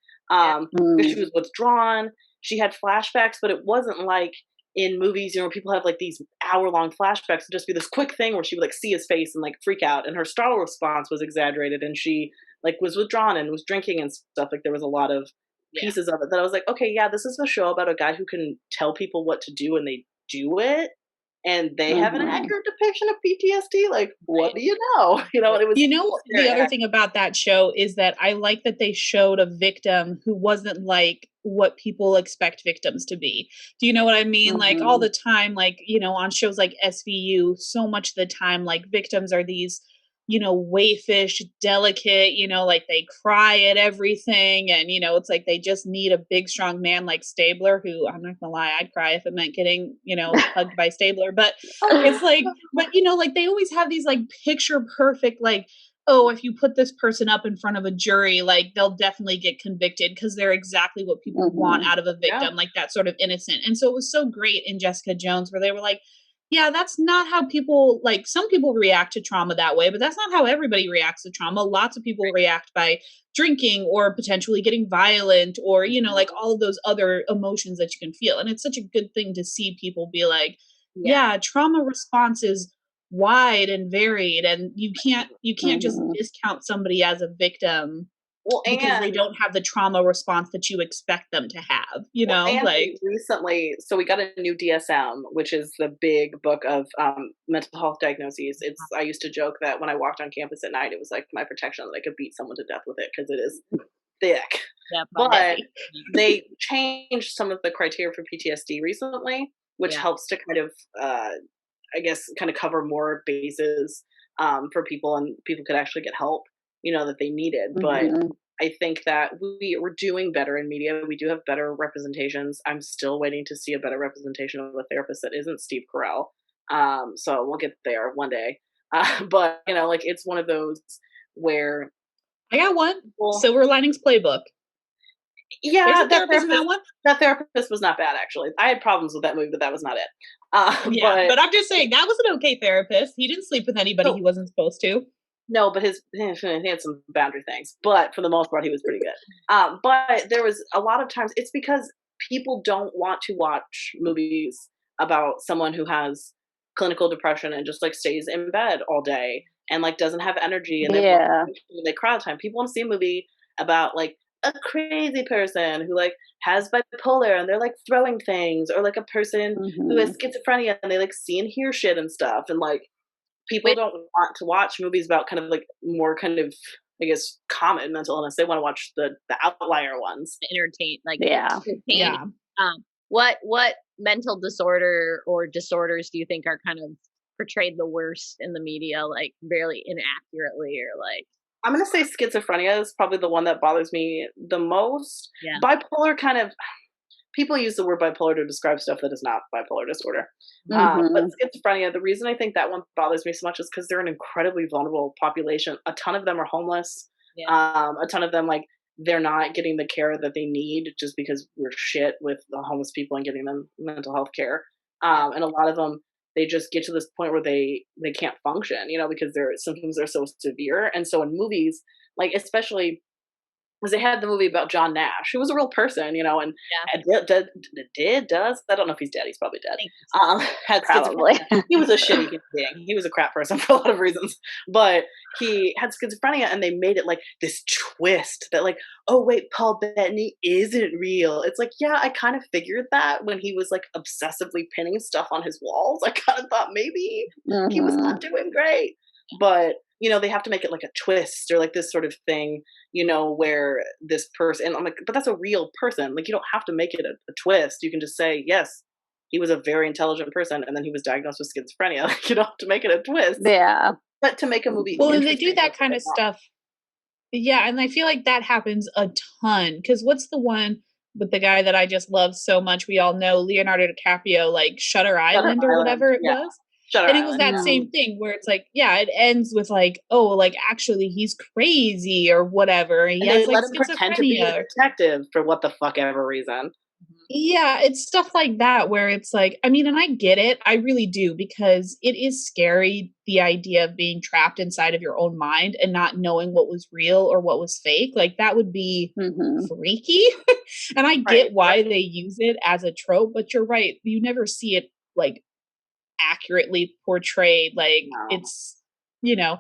She was withdrawn. She had flashbacks, but it wasn't like in movies, people have like these hour-long flashbacks. It'd just be this quick thing where she would like see his face and like freak out, and her startle response was exaggerated, and she like was withdrawn and was drinking and stuff. Like there was a lot of pieces of it that I was like, okay, yeah, this is a show about a guy who can tell people what to do and they do it. And they have an accurate depiction of PTSD. Like, what do you know? It was. The other thing about that show is that I like that they showed a victim who wasn't like what people expect victims to be. Do you know what I mean? Like all the time, like, on shows like SVU, so much of the time, like victims are these, wayfish, delicate, like they cry at everything. And, it's like they just need a big, strong man like Stabler, who I'm not gonna lie, I'd cry if it meant getting, hugged by Stabler. But it's like, like they always have these like picture perfect, like, oh, if you put this person up in front of a jury, like they'll definitely get convicted because they're exactly what people want out of a victim, like that sort of innocent. And so it was so great in Jessica Jones where they were like, yeah, that's not how people, like some people react to trauma that way, but that's not how everybody reacts to trauma. Lots of people react by drinking or potentially getting violent or, like all of those other emotions that you can feel. And it's such a good thing to see people be like, yeah, trauma response is wide and varied, and you can't just discount somebody as a victim because they don't have the trauma response that you expect them to have, like recently. So we got a new DSM, which is the big book of mental health diagnoses. I used to joke that when I walked on campus at night, it was like my protection that I could beat someone to death with it because it is thick. But they changed some of the criteria for PTSD recently, which helps to kind of I guess kind of cover more bases for people, and people could actually get help that they needed. But I think that we're doing better in media. We do have better representations. I'm still waiting to see a better representation of a therapist that isn't Steve Carell. So we'll get there one day. But like it's one of those where I got one. Silver Linings Playbook. Yeah, that therapist was not bad actually. I had problems with that movie, but that was not it. But I'm just saying that was an okay therapist. He didn't sleep with anybody he wasn't supposed to. No, but he had some boundary things. But for the most part, he was pretty good. But there was a lot of times, it's because people don't want to watch movies about someone who has clinical depression and just like stays in bed all day and like doesn't have energy and they cry all the time. People want to see a movie about like a crazy person who like has bipolar and they're like throwing things, or like a person who has schizophrenia and they like see and hear shit and stuff. And like people don't want to watch movies about kind of like more kind of, I guess, common mental illness. They want to watch the outlier ones. Entertain, like what mental disorder or disorders do you think are kind of portrayed the worst in the media, like very inaccurately, or like? I'm going to say schizophrenia is probably the one that bothers me the most. Yeah. Bipolar kind of, people use the word bipolar to describe stuff that is not bipolar disorder. Mm-hmm. But schizophrenia, the reason I think that one bothers me so much is because they're an incredibly vulnerable population. A ton of them are homeless. Yeah. A ton of them, like, they're not getting the care that they need just because we're shit with the homeless people and getting them mental health care. And a lot of them, they just get to this point where they can't function, you know, because their symptoms are so severe. And so in movies, like, especially because they had the movie about John Nash, who was a real person, you know, and does I don't know if he's dead. He's probably dead. Had Probably. schizophrenia. He was a shitty human being. He was a crap person for a lot of reasons, but he had schizophrenia, and they made it like this twist that, like, oh wait, Paul Bettany isn't real. It's like, yeah, I kind of figured that when he was like obsessively pinning stuff on his walls. I kind of thought maybe he was not doing great, but you know, they have to make it like a twist or like this sort of thing, you know, where this person, and I'm like, but that's a real person. Like, you don't have to make it a twist. You can just say, yes, he was a very intelligent person, and then he was diagnosed with schizophrenia. Like, you don't have to make it a twist. Yeah. But to make a movie, well, and they do that kind of stuff. Yeah, and I feel like that happens a ton. Because what's the one with the guy that I just love so much? We all know Leonardo DiCaprio, like Shutter Island or whatever it was. And it was that same thing where it's like, yeah, it ends with like, oh, like actually he's crazy or whatever. He has, they like, let him pretend to be a detective for what the fuck ever reason. Yeah, it's stuff like that where it's like, I mean, and I get it. I really do, because it is scary, the idea of being trapped inside of your own mind and not knowing what was real or what was fake. Like, that would be freaky. And I get why they use it as a trope, but you're right. You never see it like accurately portrayed. Like, it's, you know,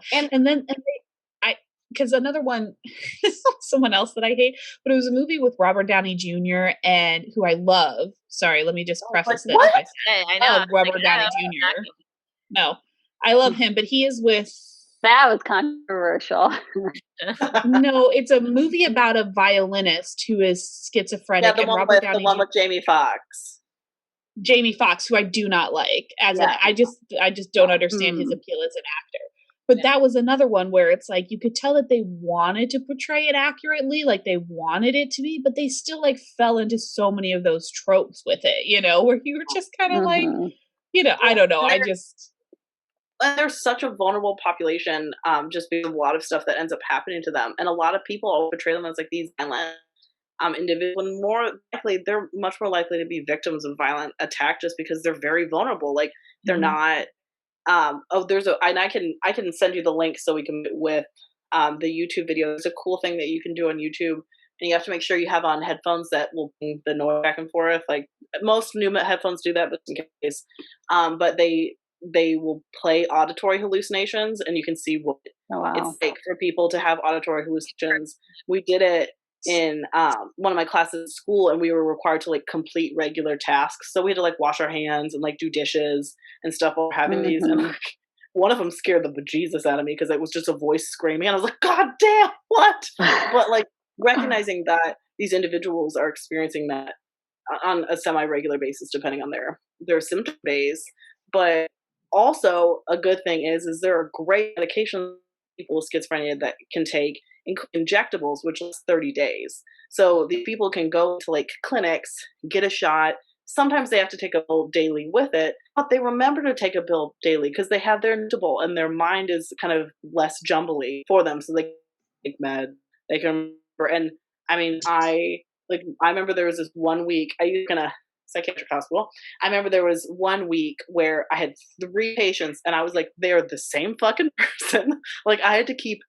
because another one, someone else that I hate, but it was a movie with Robert Downey Jr. and who I love. Sorry, let me just preface this. What? I know. Robert Downey Jr. No, I love him, but he is with. That was controversial. No, it's a movie about a violinist who is schizophrenic. Yeah, the one with Jamie Foxx. Jamie Foxx, who I do not like I just don't understand his appeal as an actor. But that was another one where it's like, you could tell that they wanted to portray it accurately, like they wanted it to be, but they still like fell into so many of those tropes with it, you know, where you were just kind of like, you know, I don't know. And there's such a vulnerable population, just because of a lot of stuff that ends up happening to them. And a lot of people portray them as like these violent individuals, when more likely, they're much more likely to be victims of violent attack just because they're very vulnerable. Like, they're not. And I can send you the link so we can with the YouTube video. There's a cool thing that you can do on YouTube, and you have to make sure you have on headphones that will bring the noise back and forth. Like, most new headphones do that, but in case, but they will play auditory hallucinations, and you can see what it's like for people to have auditory hallucinations. We did it in one of my classes at school, and we were required to like complete regular tasks. So we had to like wash our hands and like do dishes and stuff while we're having these. And like, one of them scared the bejesus out of me because it was just a voice screaming, and I was like, God damn, what? But like, recognizing that these individuals are experiencing that on a semi-regular basis, depending on their symptom base. But also a good thing is there are great medications people with schizophrenia that can take, injectables, which lasts 30 days. So the people can go to like clinics, get a shot. Sometimes they have to take a pill daily with it, but they remember to take a pill daily because they have their injectable and their mind is kind of less jumbly for them. So they can take med, they can remember. And I mean, I remember there was this 1 week, I used in a psychiatric hospital. I remember there was 1 week where I had 3 patients and I was like, they're the same fucking person. Like, I had to keep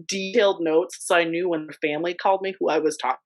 detailed notes so I knew when their family called me who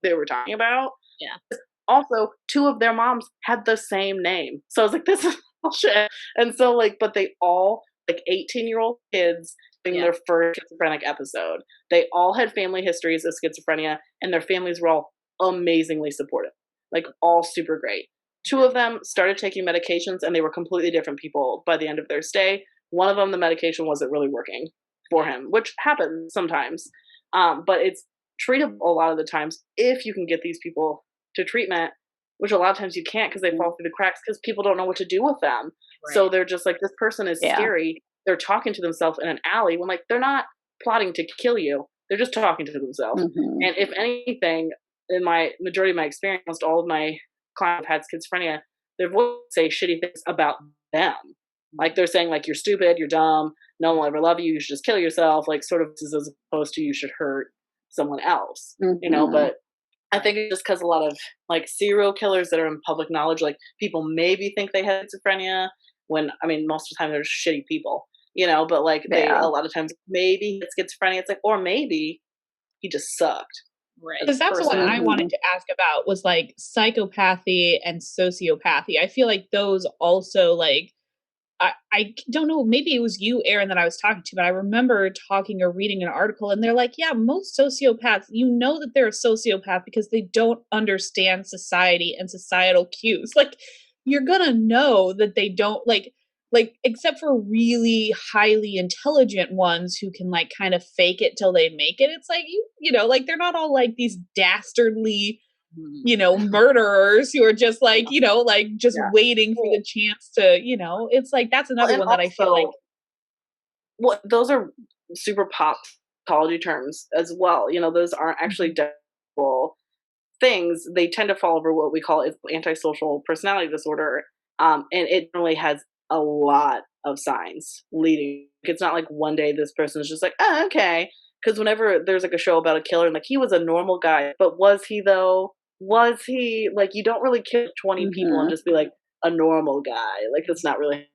they were talking about. Yeah. Also, 2 of their moms had the same name. So I was like, this is bullshit. And so like, but they all, like 18-year-old kids doing their first schizophrenic episode. They all had family histories of schizophrenia, and their families were all amazingly supportive. Like, all super great. 2 of them started taking medications, and they were completely different people by the end of their stay. One of them, the medication wasn't really working for him, which happens sometimes. But it's treatable a lot of the times if you can get these people to treatment, which a lot of times you can't because they fall through the cracks because people don't know what to do with them. Right. So they're just like, this person is scary. They're talking to themselves in an alley when like they're not plotting to kill you. They're just talking to themselves. Mm-hmm. And if anything, in my majority of my experience, almost all of my clients have had schizophrenia, their voice say shitty things about them. Like they're saying like, you're stupid, you're dumb, no one will ever love you, you should just kill yourself, like sort of as opposed to you should hurt someone else, you know. But I think it's just because a lot of like serial killers that are in public knowledge, like people maybe think they have schizophrenia when, I mean, most of the time they're shitty people, you know, but like they, a lot of times maybe it's schizophrenia. It's like, or maybe he just sucked. Right. Because that's what I wanted to ask about was like psychopathy and sociopathy. I feel like those also like, I don't know, maybe it was you, Erin, that I was talking to, but I remember talking or reading an article and they're like, yeah, most sociopaths, you know that they're a sociopath because they don't understand society and societal cues. Like you're gonna know that they don't like except for really highly intelligent ones who can like kind of fake it till they make it. It's like you know, like they're not all like these dastardly, you know, murderers who are just like, you know, like just waiting for the chance to, you know, it's like that's another one that I feel like. Well, those are super pop psychology terms as well. You know, those aren't actually definible things. They tend to fall over what we call antisocial personality disorder. And it really has a lot of signs leading. It's not like one day this person is just like, oh, okay. Because whenever there's like a show about a killer and like he was a normal guy, but was he though? Was he like, you don't really kill 20 people and just be like a normal guy. Like that's not really.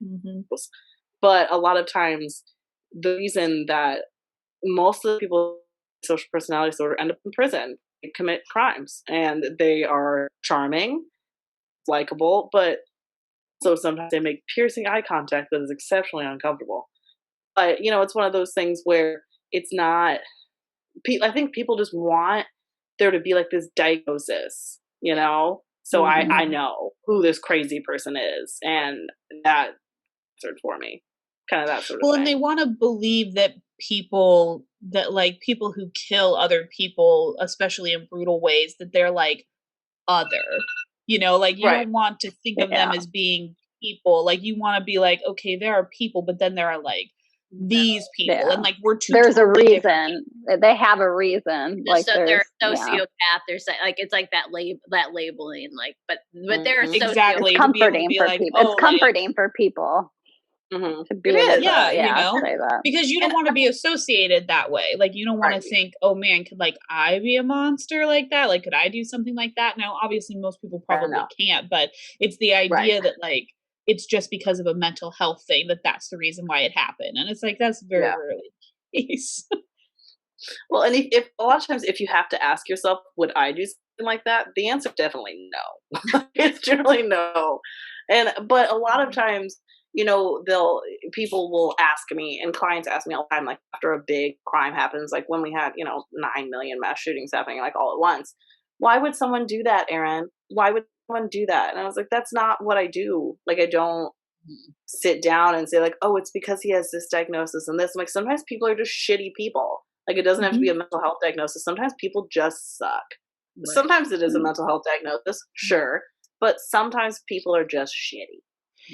But a lot of times the reason that most of the people with social personality disorder end up in prison, they commit crimes and they are charming, likable, but so sometimes they make piercing eye contact that is exceptionally uncomfortable. But, you know, it's one of those things where it's not, I think people just want there to be like this diagnosis, you know? So I know who this crazy person is. And that answered for me. Kind of that sort of thing. Well, and they want to believe that people who kill other people, especially in brutal ways, that they're like other. You know, like you don't want to think of them as being people. Like you want to be like, okay, there are people, but then there are like these people, and like we're two. There's a reason. They have a reason. Like so they're a sociopath. There's like it's like that labeling. Like, but they're exactly it's comforting for like, people. It's comforting for people. To be you know, because you don't want to be associated that way. Like you don't want to think, oh man, could like I be a monster like that? Like could I do something like that? Now, obviously, most people probably can't, but it's the idea that like it's just because of a mental health thing that's the reason why it happened, and it's like that's very rarely the case. Well, and if a lot of times if you have to ask yourself, would I do something like that? The answer is definitely no. It's generally no, but a lot of times. You know, people will ask me, and clients ask me all the time, like after a big crime happens, like when we had, you know, 9 million mass shootings happening like all at once. Why would someone do that, Erin? Why would someone do that? And I was like, that's not what I do. Like, I don't sit down and say like, oh, it's because he has this diagnosis and this. I'm like, sometimes people are just shitty people. Like, it doesn't have to be a mental health diagnosis. Sometimes people just suck. Right. Sometimes it is a mental health diagnosis, sure. But sometimes people are just shitty.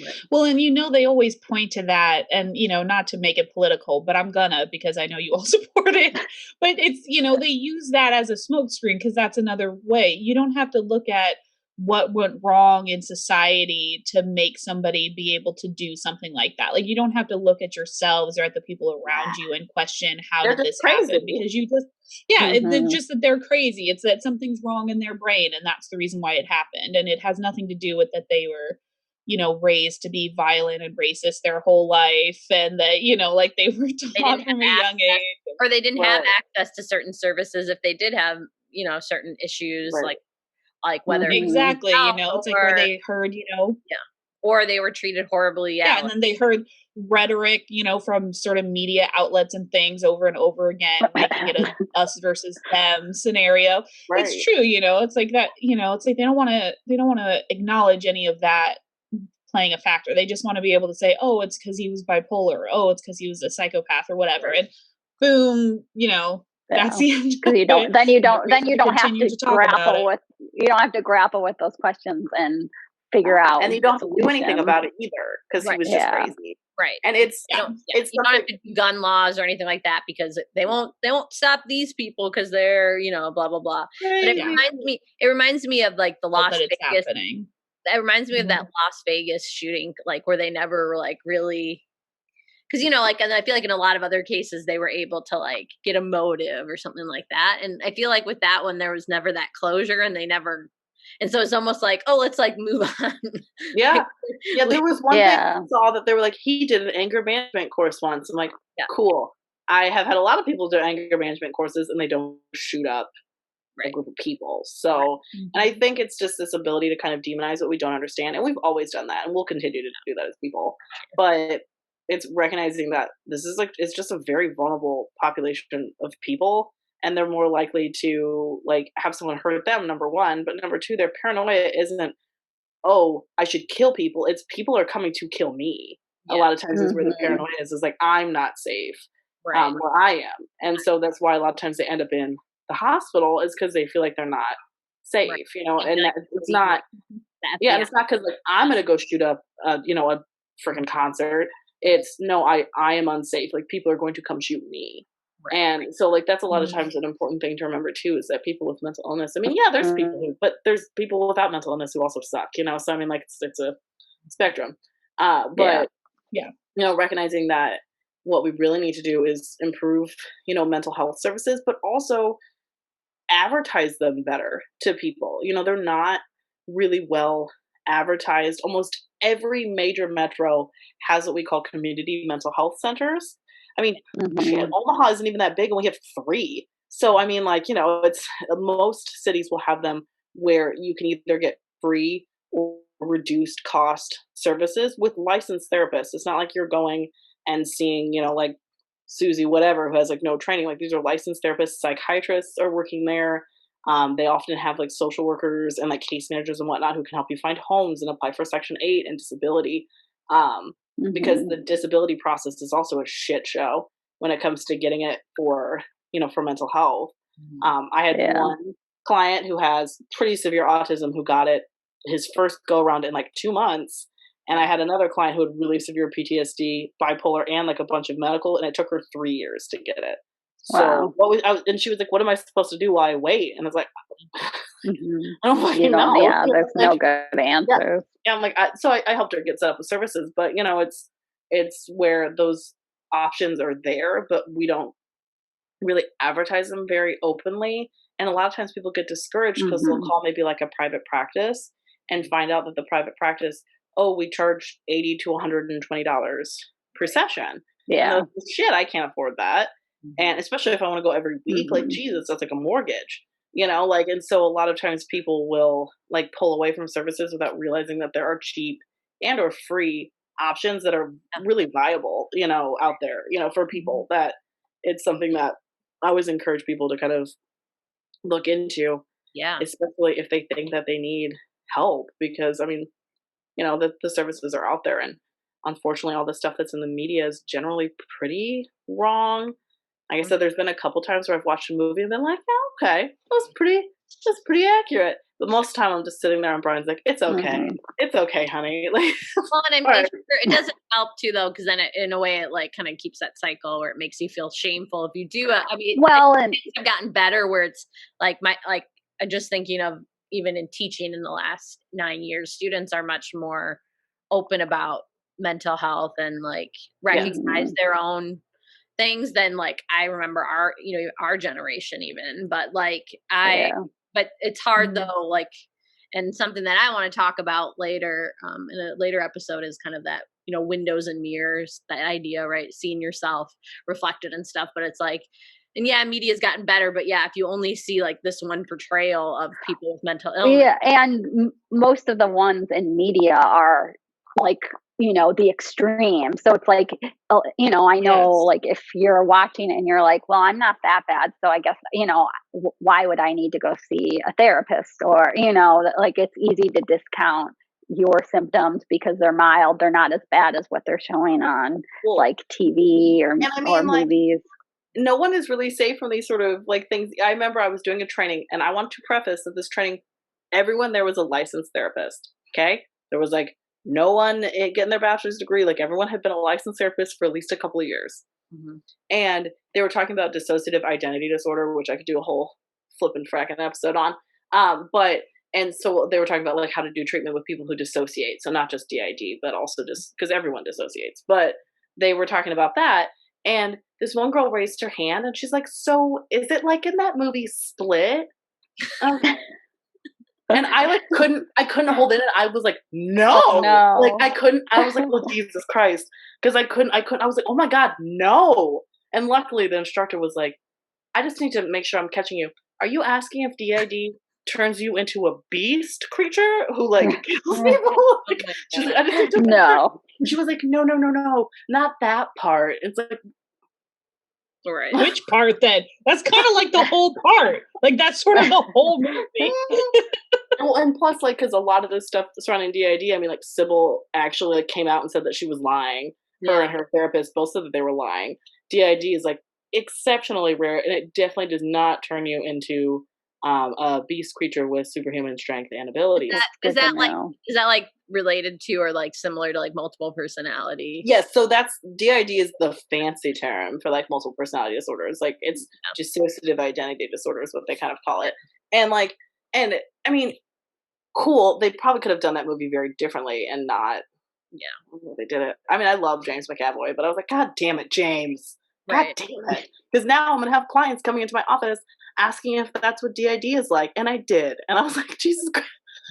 Right. Well, and you know, they always point to that, and you know, not to make it political, but I'm gonna, because I know you all support it. But it's, you know, they use that as a smokescreen because that's another way. You don't have to look at what went wrong in society to make somebody be able to do something like that. Like you don't have to look at yourselves or at the people around you and question how did this happen, because you just it's just that they're crazy. It's that something's wrong in their brain, and that's the reason why it happened, and it has nothing to do with that they were, you know, raised to be violent and racist their whole life, and that, you know, like they were taught from a young age, or they didn't have access to certain services if they did have, you know, certain issues, like whether exactly, you know, it's like where they heard, you know, or they were treated horribly, and then they heard rhetoric, you know, from sort of media outlets and things over and over again, making it a us versus them scenario. It's true, you know, it's like that, you know, it's like they don't want to acknowledge any of that playing a factor. They just want to be able to say, oh, it's because he was bipolar, or, oh, it's because he was a psychopath or whatever, and boom, you know, that's the end. Because you don't have to grapple with, you don't have to grapple with those questions and figure out, and you don't have to do anything about it either, because he was just crazy. Right. And it's You don't have to do gun laws or anything like that because they won't stop these people because they're, blah blah blah. But it reminds me of like the Las Vegas. Happening. It reminds me of that Las Vegas shooting, like where they never like really, because like, and I feel like in a lot of other cases they were able to like get a motive or something like that, and I feel like with that one there was never that closure, and they never. And so it's almost like, oh, let's like move on. Yeah. Yeah. There was one thing I saw that they were like, he did an anger management course once. I'm like, cool. I have had a lot of people do anger management courses and they don't shoot up a group of people. So, and I think it's just this ability to kind of demonize what we don't understand. And we've always done that and we'll continue to do that as people. But it's recognizing that this is like, it's just a very vulnerable population of people. And they're more likely to like have someone hurt them, number one. But number two, their paranoia isn't, oh, I should kill people. It's people are coming to kill me. A lot of times is where the paranoia is like, I'm not safe where I am. And so that's why a lot of times they end up in the hospital is because they feel like they're not safe, and it's not, and it's not because like, I'm going to go shoot up, a freaking concert. It's no, I am unsafe. Like people are going to come shoot me. And so like that's a lot of times an important thing to remember too is that people with mental illness, I mean, there's people but there's people without mental illness who also suck, so I mean like it's a spectrum, but recognizing that what we really need to do is improve mental health services, but also advertise them better to people. They're not really well advertised. Almost every major metro has what we call community mental health centers. I mean, Omaha isn't even that big, and we have 3. So, I mean, like, it's most cities will have them where you can either get free or reduced cost services with licensed therapists. It's not like you're going and seeing, like Susie, whatever, who has like no training. Like these are licensed therapists, psychiatrists are working there. They often have like social workers and like case managers and whatnot who can help you find homes and apply for Section 8 and disability. Because the disability process is also a shit show when it comes to getting it for mental health. I had one client who has pretty severe autism who got it his first go around in like 2 months. And I had another client who had really severe PTSD, bipolar, and like a bunch of medical, and it took her 3 years to get it. So and she was like, what am I supposed to do while I wait? And I was like, I don't fucking know. Yeah, there's no good answers. Yeah, I'm like, so I helped her get set up with services, but it's where those options are there, but we don't really advertise them very openly. And a lot of times people get discouraged because they'll call maybe like a private practice and find out that the private practice, we charge $80 to $120 per session. Yeah, like, shit, I can't afford that. And especially if I want to go every week, like Jesus, that's like a mortgage. And so a lot of times people will like pull away from services without realizing that there are cheap and or free options that are really viable, out there, for people, that it's something that I always encourage people to kind of look into, especially if they think that they need help, because I mean, the services are out there, and unfortunately all the stuff that's in the media is generally pretty wrong. Like I said, there's been a couple times where I've watched a movie and been like, okay, that's pretty accurate. But most of the time I'm just sitting there and Brian's like, it's okay. It's okay, honey. Like, well, and I'm sure it doesn't help too, though, because then in a way it like kind of keeps that cycle where it makes you feel shameful if you do. I mean, and things have gotten better where it's like I'm just thinking of even in teaching in the last 9 years, students are much more open about mental health and like recognize their own things than like I remember our generation even, but like but it's hard though, like, and something that I want to talk about later in a later episode is kind of that windows and mirrors, that idea, right? Seeing yourself reflected and stuff. But it's like, and media's gotten better, but if you only see like this one portrayal of people with mental illness, and most of the ones in media are like the extreme. So it's like, I know like if you're watching and you're like, well, I'm not that bad, so I guess, why would I need to go see a therapist? Or, like it's easy to discount your symptoms because they're mild. They're not as bad as what they're showing on like TV or movies. No one is really safe from these sort of like things. I remember I was doing a training, and I want to preface that this training, everyone there was a licensed therapist. Okay. There was like no one getting their bachelor's degree. Like everyone had been a licensed therapist for at least a couple of years. Mm-hmm. And they were talking about dissociative identity disorder, which I could do a whole flippin' frackin' episode on. And so they were talking about like how to do treatment with people who dissociate. So not just DID, but also just because everyone dissociates. But they were talking about that. And this one girl raised her hand and she's like, so is it like in that movie Split? And I couldn't hold it in. I was like, no. Like I was like, well, Jesus Christ. Because I was like, oh my God, no. And luckily the instructor was like, I just need to make sure I'm catching you. Are you asking if DID turns you into a beast creature who like kills people? Like, she's like, I just need to no. She was like, no, not that part. It's like, right. Which part then? That's kind of like the whole part. Like that's sort of the whole movie. Well, and plus, like, because a lot of this stuff surrounding DID, I mean, like, Sybil actually like, came out and said that she was lying. Her and her therapist both said that they were lying. DID is like exceptionally rare, and it definitely does not turn you into a beast creature with superhuman strength and abilities. Is that like related to or like similar to like multiple personality? Yes, so that's DID is the fancy term for like multiple personality disorders. Like it's dissociative identity disorder is what they kind of call it. And I mean, cool. They probably could have done that movie very differently and not. Yeah, they did it. I mean, I love James McAvoy, but I was like, God damn it, James. God damn it. Because now I'm going to have clients coming into my office asking if that's what DID is like. And I did. And I was like, Jesus Christ.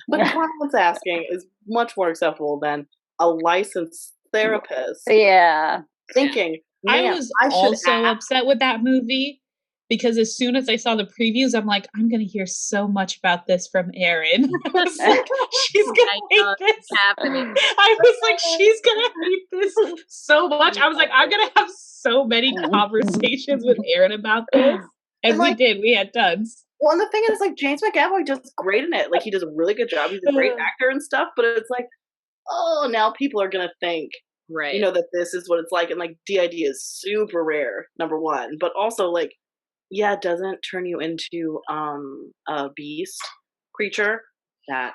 But clients asking is much more acceptable than a licensed therapist. Yeah. Thinking, I was also upset with that movie because as soon as I saw the previews, I'm like, I'm going to hear so much about this from Erin. I was like, she's going to hate this. Happening. I was like, she's going to hate this so much. I was like, I'm going to have so many conversations with Erin about this. And we did. We had tons. Well, and the thing is, like, James McAvoy does great in it. Like, he does a really good job. He's a great actor and stuff. But it's like, oh, now people are going to think, you know, that this is what it's like. And, like, DID is super rare, number one. But also, like, yeah, it doesn't turn you into a beast creature that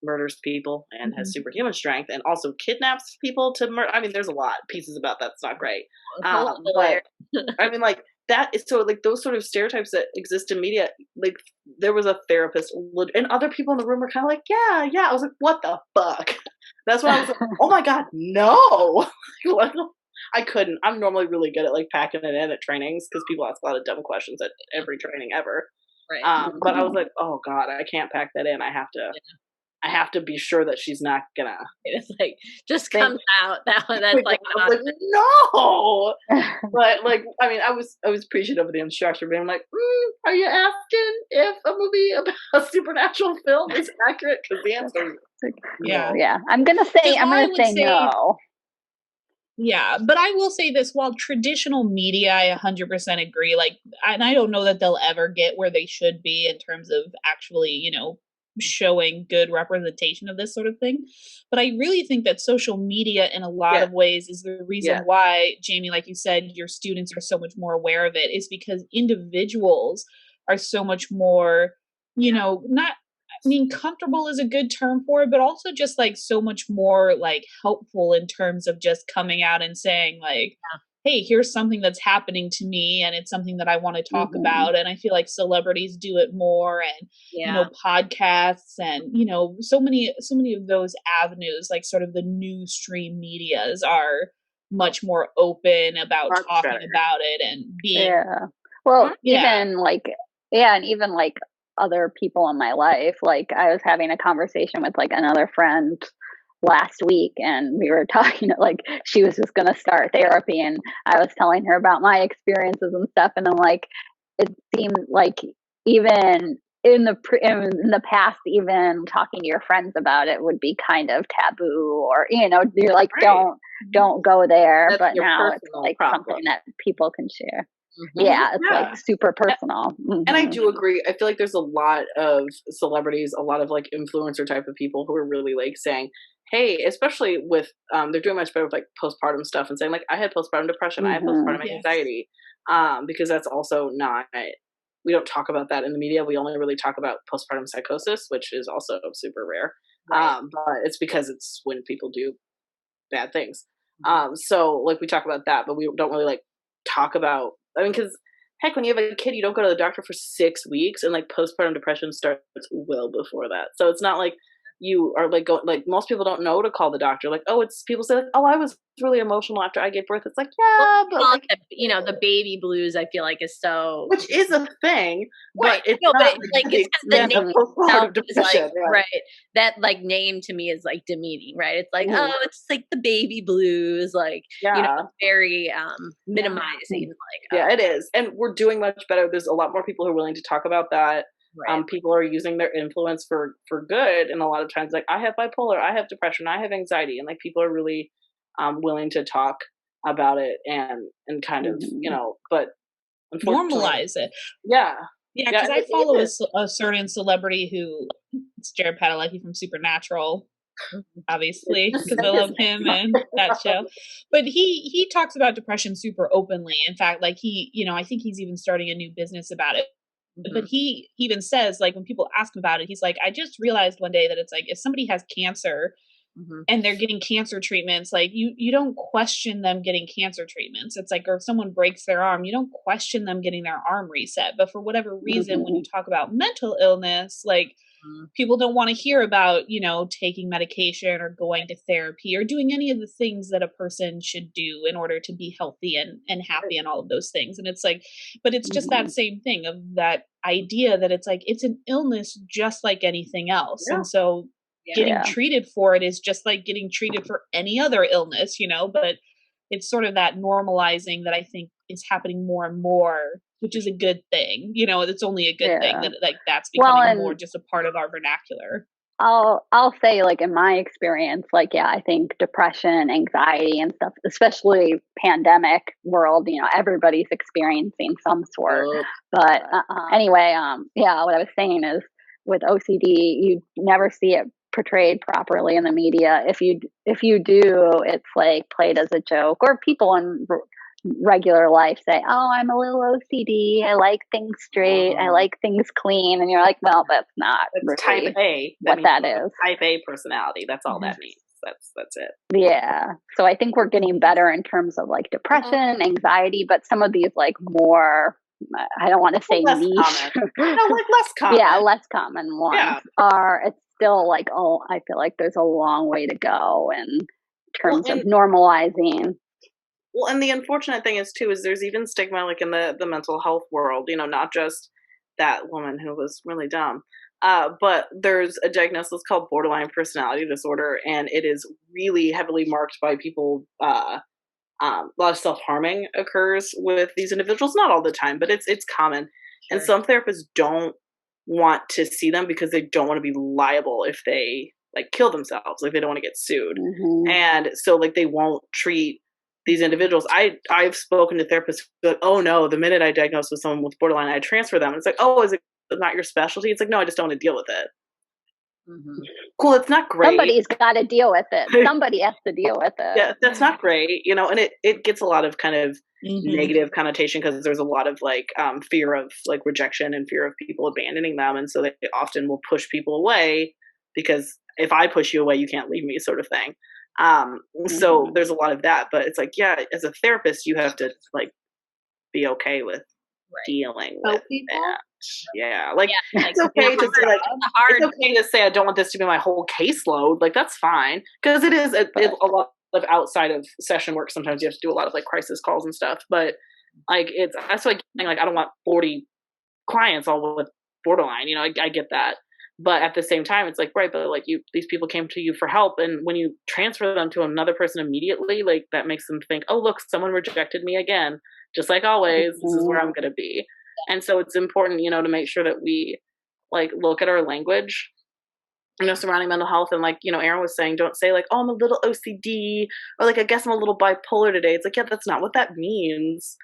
murders people and has superhuman strength and also kidnaps people to murder. I mean, there's a lot of pieces about that's not great. But I mean, like, that is so, like, those sort of stereotypes that exist in media, like, there was a therapist and other people in the room were kind of like, yeah. I was like, what the fuck? That's when I was like, oh my God, no. I couldn't. I'm normally really good at like packing it in at trainings because people ask a lot of dumb questions at every training ever. Right. But I was like, oh God, I can't pack that in. I have to be sure that she's not gonna. It's like just comes out that one. That's like, I was like, no. But like, I mean, I was appreciative of the instructor being like, are you asking if a movie about a supernatural film is accurate? Because the answer, yeah. I'm gonna say no. Yeah, but I will say this, while traditional media, I 100% agree, like, and I don't know that they'll ever get where they should be in terms of actually, you know, showing good representation of this sort of thing. But I really think that social media in a lot of ways is the reason why, Jamie, like you said, your students are so much more aware of it, is because individuals are so much more, you know, comfortable is a good term for it, but also just like so much more like helpful in terms of just coming out and saying like, hey, here's something that's happening to me and it's something that I want to talk about. And I feel like celebrities do it more, and, you know, podcasts and, you know, so many of those avenues, like sort of the new stream medias are much more open about talking about it and being. Even like other people in my life. Like I was having a conversation with like another friend last week, and we were talking, like, she was just going to start therapy, and I was telling her about my experiences and stuff, and I'm like, it seemed like even in the past, even talking to your friends about it would be kind of taboo, or, you know, you're like, don't go there. That's but now it's like something that people can share. Yeah, it's like super personal. And I do agree. I feel like there's a lot of celebrities, a lot of like influencer type of people who are really like saying, hey, especially with they're doing much better with like postpartum stuff and saying like, I had postpartum depression, I had postpartum anxiety, because that's also not, we don't talk about that in the media. We only really talk about postpartum psychosis, which is also super rare. Right. But it's because it's when people do bad things. So like we talk about that, but we don't really like talk about. I mean, because heck, when you have a kid, you don't go to the doctor for 6 weeks, and like postpartum depression starts well before that. So it's not like you are like going, like most people don't know to call the doctor. Like, oh, it's people say, like, oh, I was really emotional after I gave birth. It's like, Well, yeah, we but call like, it the baby blues, I feel like is so which is a thing, right. but it's No, but not it's like the it's because the extent name of postpartum itself is like depression, right? right. That like name to me is like demeaning, right? It's like, Mhm. oh, it's like the baby blues, like Yeah. it's very minimizing, like Yeah, it is. And we're doing much better. There's a lot more people who are willing to talk about that. right. People are using their influence for good, and a lot of times, like I have bipolar, I have depression, I have anxiety, and like people are really willing to talk about it and kind of but unfortunately, Normalize it. yeah, Yeah, yeah, because I follow a certain celebrity who it's Jared Padalecki from Supernatural, obviously, because I love him and that show. But he talks about depression super openly. In fact, like I think he's even starting a new business about it. But he even says, like, when people ask him about it, he's like, I just realized one day that it's like if somebody has cancer and they're getting cancer treatments, like you don't question them getting cancer treatments. It's like, or if someone breaks their arm, you don't question them getting their arm reset. But for whatever reason, when you talk about mental illness, like people don't want to hear about, taking medication or going to therapy or doing any of the things that a person should do in order to be healthy and happy and all of those things. And it's like, but it's just that same thing of that idea that it's like, it's an illness just like anything else. Yeah. And so getting treated for it is just like getting treated for any other illness, but it's sort of that normalizing that I think is happening more and more, which is a good thing. It's only a good thing that like that's becoming more just a part of our vernacular. I'll say, like, in my experience, like, I think depression, anxiety and stuff, especially pandemic world, everybody's experiencing some sort. But anyway, what I was saying is with OCD, you never see it portrayed properly in the media. If you do, it's like played as a joke, or people in regular life say, oh, I'm a little OCD, I like things straight, I like things clean, and you're like, well, that's not really type A. That is type A personality. That's all that means. That's it. Yeah. So I think we're getting better in terms of like depression, anxiety, but some of these like more, I don't want to say less niche. Common. No, like less common. Yeah, less common ones are. It's still like, I feel like there's a long way to go in terms of normalizing. Well, and the unfortunate thing is too is there's even stigma like in the mental health world. Not just that woman who was really dumb. But there's a diagnosis called borderline personality disorder, and it is really heavily marked by people. A lot of self-harming occurs with these individuals, not all the time, but it's common. Sure. And some therapists don't want to see them because they don't want to be liable if they like kill themselves, like they don't want to get sued. And so like they won't treat these individuals. I've spoken to therapists who are like, oh no, the minute I diagnose with someone with borderline, I transfer them. It's like, oh, is it not your specialty? It's like, no, I just don't want to deal with it. Cool, it's not great. Somebody's got to deal with it. Somebody has to deal with it. Yeah, that's not great, and it gets a lot of kind of negative connotation because there's a lot of like fear of like rejection and fear of people abandoning them, and so they often will push people away because if I push you away, you can't leave me, sort of thing. So there's a lot of that, but it's like, as a therapist, you have to like be okay with dealing with that. Yeah, like it's okay to say like it's okay to say I don't want this to be my whole caseload. Like that's fine because it is a lot of outside of session work. Sometimes you have to do a lot of like crisis calls and stuff. But like that's like I don't want 40 clients all with borderline. I get that. But at the same time, it's like, right, but like these people came to you for help. And when you transfer them to another person immediately, like that makes them think, oh, look, someone rejected me again. Just like always, this is where I'm going to be. And so it's important, to make sure that we like look at our language, surrounding mental health. And like, Erin was saying, don't say like, oh, I'm a little OCD or like, I guess I'm a little bipolar today. It's like, yeah, that's not what that means.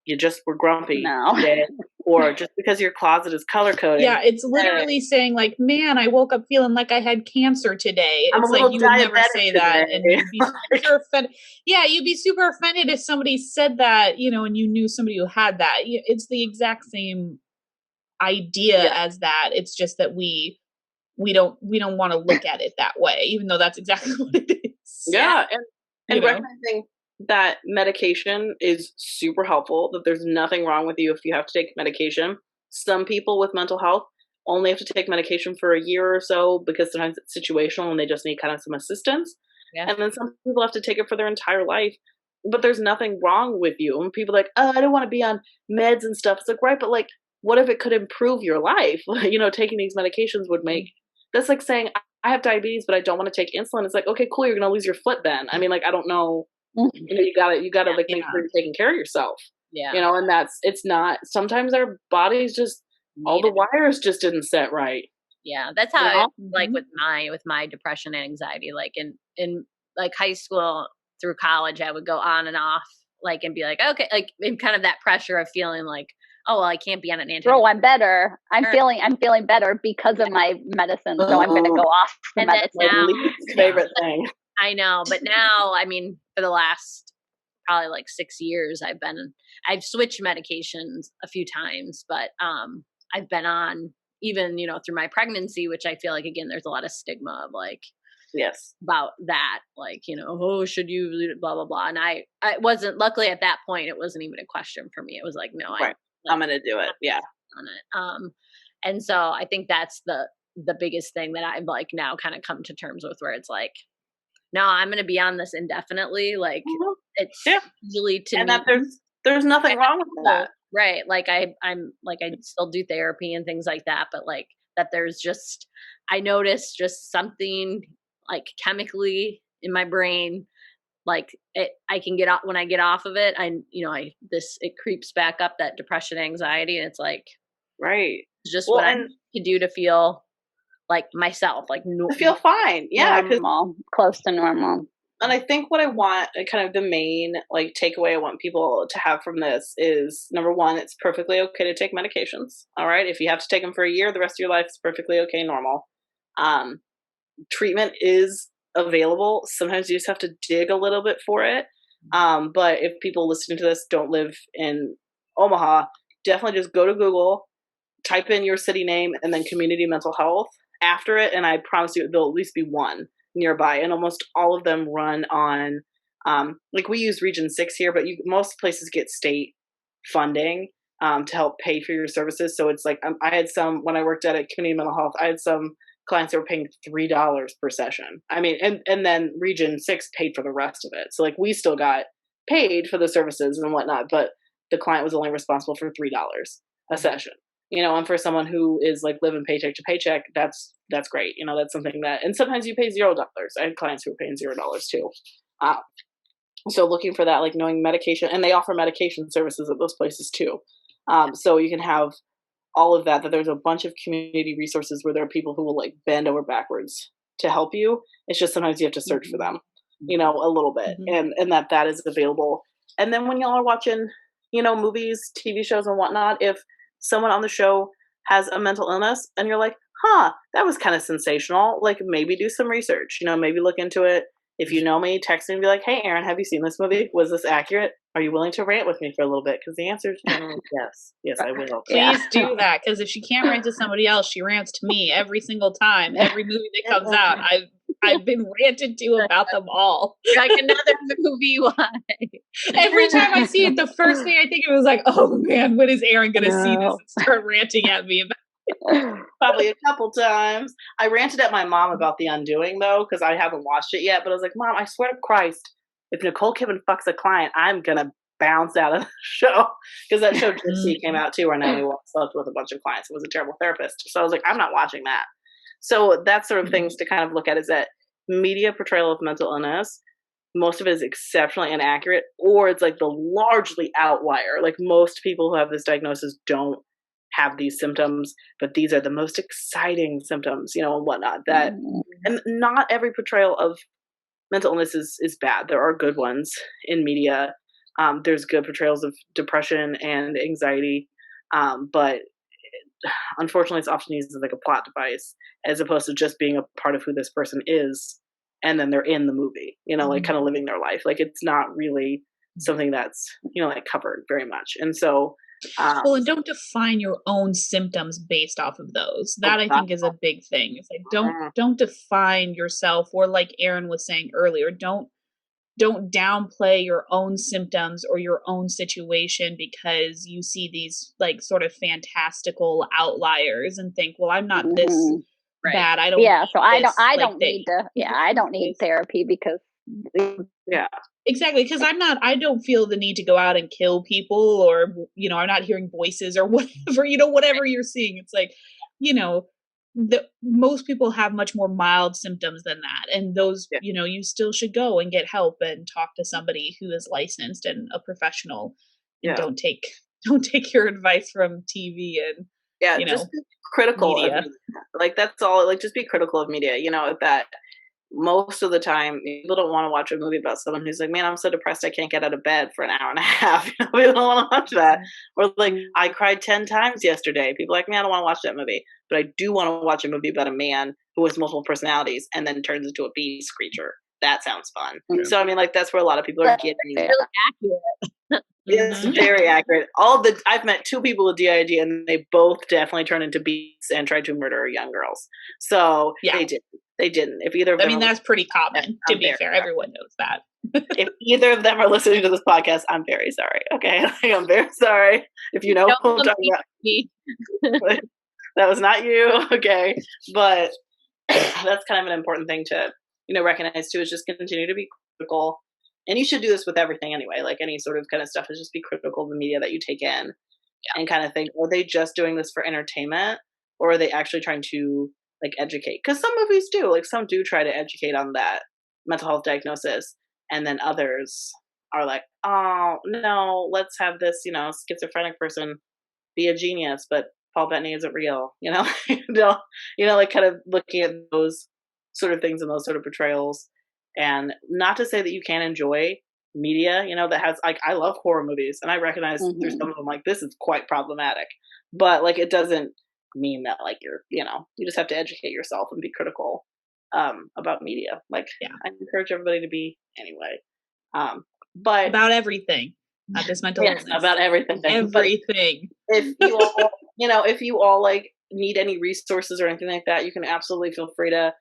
You just were grumpy today, or just because your closet is color coded. Yeah, it's literally saying like, man, I woke up feeling like I had cancer today. It's like you would never say today. that, and you'd be super offended. Yeah, you'd be super offended if somebody said that, and you knew somebody who had that. It's the exact same idea as that. It's just that we we don't want to look at it that way, even though that's exactly what it is. Yeah, and recognizing that medication is super helpful, that there's nothing wrong with you if you have to take medication. Some people with mental health only have to take medication for a year or so because sometimes it's situational and they just need kind of some assistance. Yeah. And then some people have to take it for their entire life. But there's nothing wrong with you. And people are like, oh, I don't want to be on meds and stuff. It's like, right, but like, what if it could improve your life? Taking these medications would make, that's like saying, I have diabetes, but I don't want to take insulin. It's like, okay, cool, you're gonna lose your foot then. I mean, like, I don't know. You gotta like make sure you're taking care of yourself. Yeah. And it's not, sometimes our bodies just all the wires just didn't set right. Yeah. That's how I, like with my depression and anxiety, like in like high school through college, I would go on and off, like, and be like, okay, like in kind of that pressure of feeling like, oh, well, I can't be on an antidepressant. Bro, I'm better. I'm feeling better because of my medicine. So I'm going to go off the medicine. My least favorite thing. I know, but now, I mean, for the last probably like 6 years, I've switched medications a few times, but I've been on even, through my pregnancy, which I feel like, again, there's a lot of stigma of like, yes, about that, like, oh, should you blah, blah, blah. And I wasn't, luckily at that point, it wasn't even a question for me. It was like, no, right. I'm going to do it. Yeah. On it. And so I think that's the biggest thing that I've like now kind of come to terms with, where it's like, no, I'm going to be on this indefinitely. Like it's usually to and me, that there's nothing wrong with that. Right. Like I'm like, I still do therapy and things like that, but like that there's just, I noticed just something like chemically in my brain, like I can get off when I get off of it. It creeps back up, that depression, anxiety. And it's like, right. It's just what I can do to feel like myself, like to feel fine. Yeah. Normal, close to normal. And I think what I want, kind of the main like takeaway I want people to have from this is, number one, it's perfectly okay to take medications. All right. If you have to take them for a year, the rest of your life, it's perfectly okay, normal. Treatment is available. Sometimes you just have to dig a little bit for it. But if people listening to this don't live in Omaha, definitely just go to Google, type in your city name, and then community mental health after it. And I promise you, there'll at least be one nearby. And almost all of them run on, like we use Region 6 here, but most places get state funding to help pay for your services. So it's like, I had some, when I worked at a community mental health, I had some clients that were paying $3 per session. I mean, and then Region 6 paid for the rest of it. So like we still got paid for the services and whatnot, but the client was only responsible for $3 a session. And for someone who is like living paycheck to paycheck, that's great. That's something that, and sometimes you pay $0. I had clients who were paying $0 too. So looking for that, like knowing medication, and they offer medication services at those places too. So you can have all of that there's a bunch of community resources where there are people who will like bend over backwards to help you. It's just sometimes you have to search for them, a little bit, and that is available. And then when y'all are watching, movies, TV shows and whatnot, if someone on the show has a mental illness and you're like, that was kind of sensational, like maybe do some research, maybe look into it. If you know me, text me and be like, hey, Erin, have you seen this movie? Was this accurate? Are you willing to rant with me for a little bit? Because the answer is generally yes. Yes, I will. Please do that, because if she can't rant to somebody else, she rants to me every single time. Every movie that comes out, I've been ranted to about them all. Like another movie, why? Every time I see it, the first thing I think of is like, oh man, when is Erin going to see this and start ranting at me about Probably a couple times. I ranted at my mom about The Undoing, though, because I haven't watched it yet. But I was like, Mom, I swear to Christ, if Nicole Kidman fucks a client, I'm going to bounce out of the show. Because that show Gypsy came out, too, where Naomi slept with a bunch of clients and was a terrible therapist. So I was like, I'm not watching that. So that sort of things to kind of look at is that media portrayal of mental illness, most of it is exceptionally inaccurate, or it's like the largely outlier. Like most people who have this diagnosis don't have these symptoms, but these are the most exciting symptoms, and whatnot. That and not every portrayal of mental illness is bad. There are good ones in media. There's good portrayals of depression and anxiety, but unfortunately, it's often used as like a plot device as opposed to just being a part of who this person is, and then they're in the movie, like kind of living their life. Like it's not really something that's like covered very much, and so. Well, and don't define your own symptoms based off of those. That I think is a big thing. It's like don't define yourself, or like Erin was saying earlier, don't downplay your own symptoms or your own situation because you see these like sort of fantastical outliers and think, well, I'm not this bad. I don't. Yeah. So I don't need therapy because. Yeah. Exactly, because I don't feel the need to go out and kill people, or I'm not hearing voices or whatever, whatever you're seeing. It's like, most people have much more mild symptoms than that, and those, you still should go and get help and talk to somebody who is licensed and a professional, and don't take your advice from TV and just be critical media. of media. Like that's all. Like just be critical of media. That. Most of the time, people don't want to watch a movie about someone who's like, man, I'm so depressed I can't get out of bed for an hour and a half. People don't want to watch that. Or like, I cried 10 times yesterday. People are like, man, I don't want to watch that movie. But I do want to watch a movie about a man who has multiple personalities and then turns into a beast creature. That sounds fun. Yeah. So, I mean, like, that's where a lot of people are getting. It's really accurate. It's very accurate. I've met 2 people with DID and they both definitely turned into beasts and tried to murder young girls. So they didn't. If either of them, that's pretty common. To be fair, everyone knows that. If either of them are listening to this podcast, I'm very sorry. Okay, I'm very sorry. If you know who I'm talking about, that was not you. Okay, but that's kind of an important thing to recognize too. Is just continue to be critical, and you should do this with everything anyway. Like any sort of kind of stuff, is just be critical of the media that you take in, and kind of think: are they just doing this for entertainment, or are they actually trying to like educate? Because some movies do, like some do try to educate on that mental health diagnosis, and then others are like, oh no, let's have this schizophrenic person be a genius, but Paul Bettany isn't real. Like kind of looking at those sort of things and those sort of portrayals. And not to say that you can't enjoy media that has, like, I love horror movies and I recognize there's some of them like this is quite problematic, but like it doesn't mean that like you're you just have to educate yourself and be critical about media. Like I encourage everybody to be anyway, but about everything, not just mental illness, about everything. If you all if you all like need any resources or anything like that, you can absolutely feel free to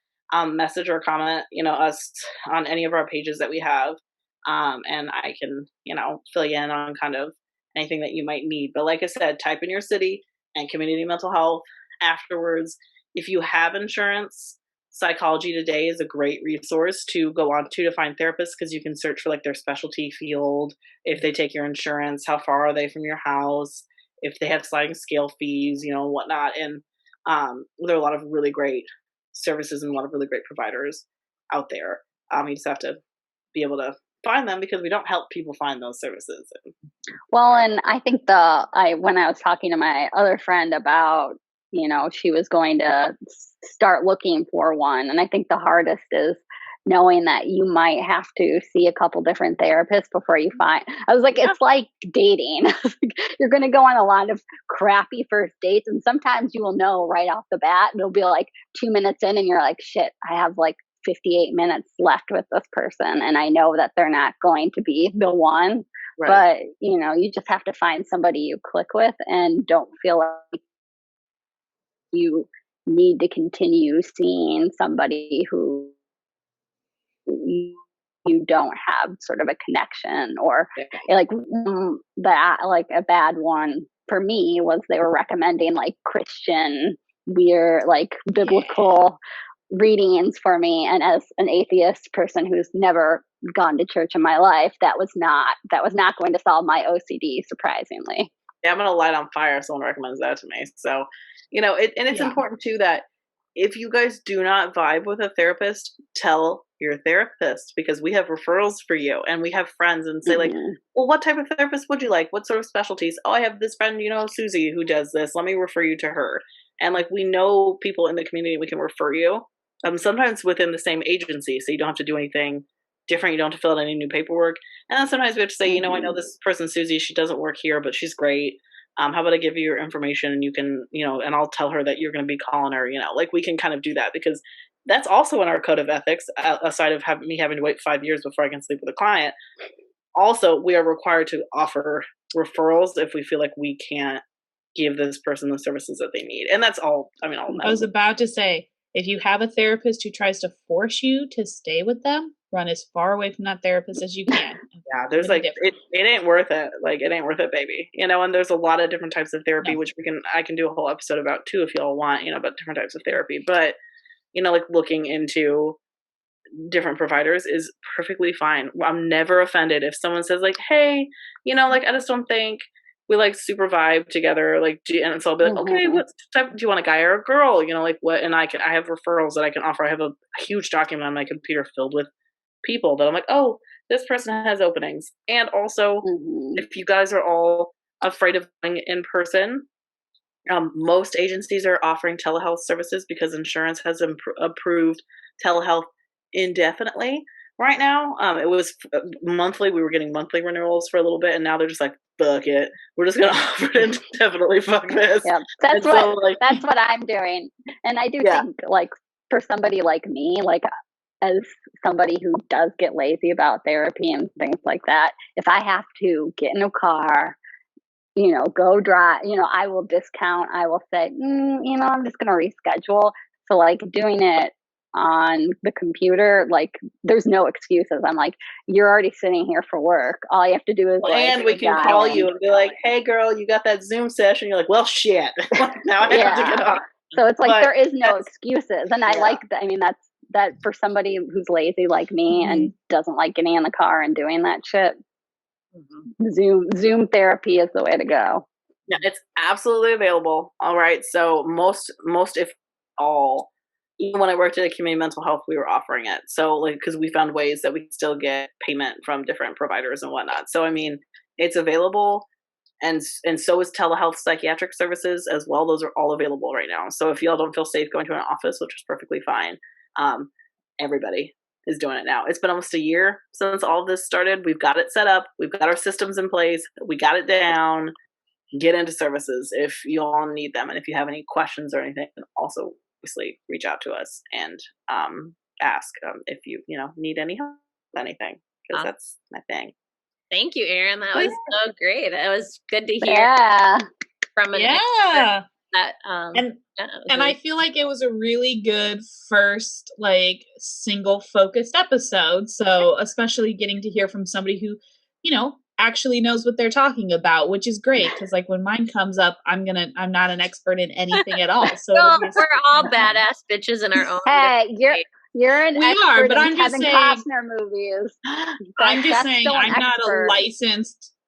message or comment us on any of our pages that we have, and I can fill you in on kind of anything that you might need. But like I said, type in your city and community mental health afterwards. If you have insurance, Psychology Today is a great resource to go on to find therapists, because you can search for like their specialty field, if they take your insurance, how far are they from your house, if they have sliding scale fees, whatnot. And there are a lot of really great services and a lot of really great providers out there. You just have to be able to find them, because we don't help people find those services. Well, and I think when I was talking to my other friend about, she was going to start looking for one. And I think the hardest is knowing that you might have to see a couple different therapists before you find. I was like, it's like dating. You're going to go on a lot of crappy first dates. And sometimes you will know right off the bat. It'll be like 2 minutes in and you're like, shit, I have like 58 minutes left with this person. And I know that they're not going to be the one. Right. But, you just have to find somebody you click with and don't feel like you need to continue seeing somebody who you don't have sort of a connection, or like that. Like a bad one for me was they were recommending like Christian weird, like biblical readings for me. And as an atheist person who's never gone to church in my life, that was not going to solve my OCD, surprisingly. Yeah, I'm going to light on fire if someone recommends that to me. So, it's important too that if you guys do not vibe with a therapist, tell your therapist, because we have referrals for you and we have friends, and say like, well, what type of therapist would you like? What sort of specialties? Oh, I have this friend, Susie, who does this. Let me refer you to her. And like, we know people in the community we can refer you. Sometimes within the same agency, so you don't have to do anything different. You don't have to fill out any new paperwork. And then sometimes we have to say, I know this person, Susie, she doesn't work here, but she's great. How about I give you your information and you can, and I'll tell her that you're going to be calling her, like we can kind of do that, because that's also in our code of ethics, aside of me having to wait 5 years before I can sleep with a client. Also, we are required to offer referrals if we feel like we can't give this person the services that they need. And that's all, I mean, all I was about to say, if you have a therapist who tries to force you to stay with them, run as far away from that therapist as you can. Yeah, there's like, it ain't worth it. Like, it ain't worth it, baby. You know, and there's a lot of different types of therapy, which I can do a whole episode about too, if y'all want, you know, about different types of therapy. But, you know, like looking into different providers is perfectly fine. I'm never offended if someone says like, hey, you know, like, I just don't think we like super vibe together, like, and so I'll be like, okay, what type, do you want a guy or a girl? You know, like what? And I have referrals that I can offer. I have a huge document on my computer filled with people that I'm like, oh, this person has openings. And also, if you guys are all afraid of going in person, most agencies are offering telehealth services because insurance has approved telehealth indefinitely right now. It was monthly. We were getting monthly renewals for a little bit, and now they're just like, fuck it, we're just gonna offer it indefinitely. Fuck this. Yeah, that's what I'm doing. And I do think, like, for somebody like me, like as somebody who does get lazy about therapy and things like that, if I have to get in a car, you know, go drive, you know, I will discount. I will say, you know, I'm just gonna reschedule. So like doing it on the computer, like there's no excuses. I'm like, you're already sitting here for work. All you have to do is and we can call you and be like, hey girl, you got that Zoom session. You're like, well shit. Now I have to get on. So it's like there is no excuses. And I like that. I mean, that for somebody who's lazy like me and doesn't like getting in the car and doing that shit, Zoom therapy is the way to go. Yeah, it's absolutely available. All right. So most if all, even when I worked at a community mental health, we were offering it. So like, because we found ways that we could still get payment from different providers and whatnot. So I mean, it's available, and so is telehealth psychiatric services as well. Those are all available right now. So if y'all don't feel safe going to an office, which is perfectly fine, everybody is doing it now. It's been almost a year since all of this started. We've got it set up. We've got our systems in place. We got it down. Get into services if you all need them, and if you have any questions or anything, also obviously reach out to us and ask if you need any help with anything, because that's my thing. Thank you, Erin. That was so great. It was good to hear from an expert that and I feel like it was a really good first like single focused episode. So especially getting to hear from somebody who, you know, actually knows what they're talking about, which is great, because like when mine comes up, I'm not an expert in anything at all. So we're all badass bitches in our own. Hey, you're an expert but in I'm just Kevin saying, Costner movies. I'm just saying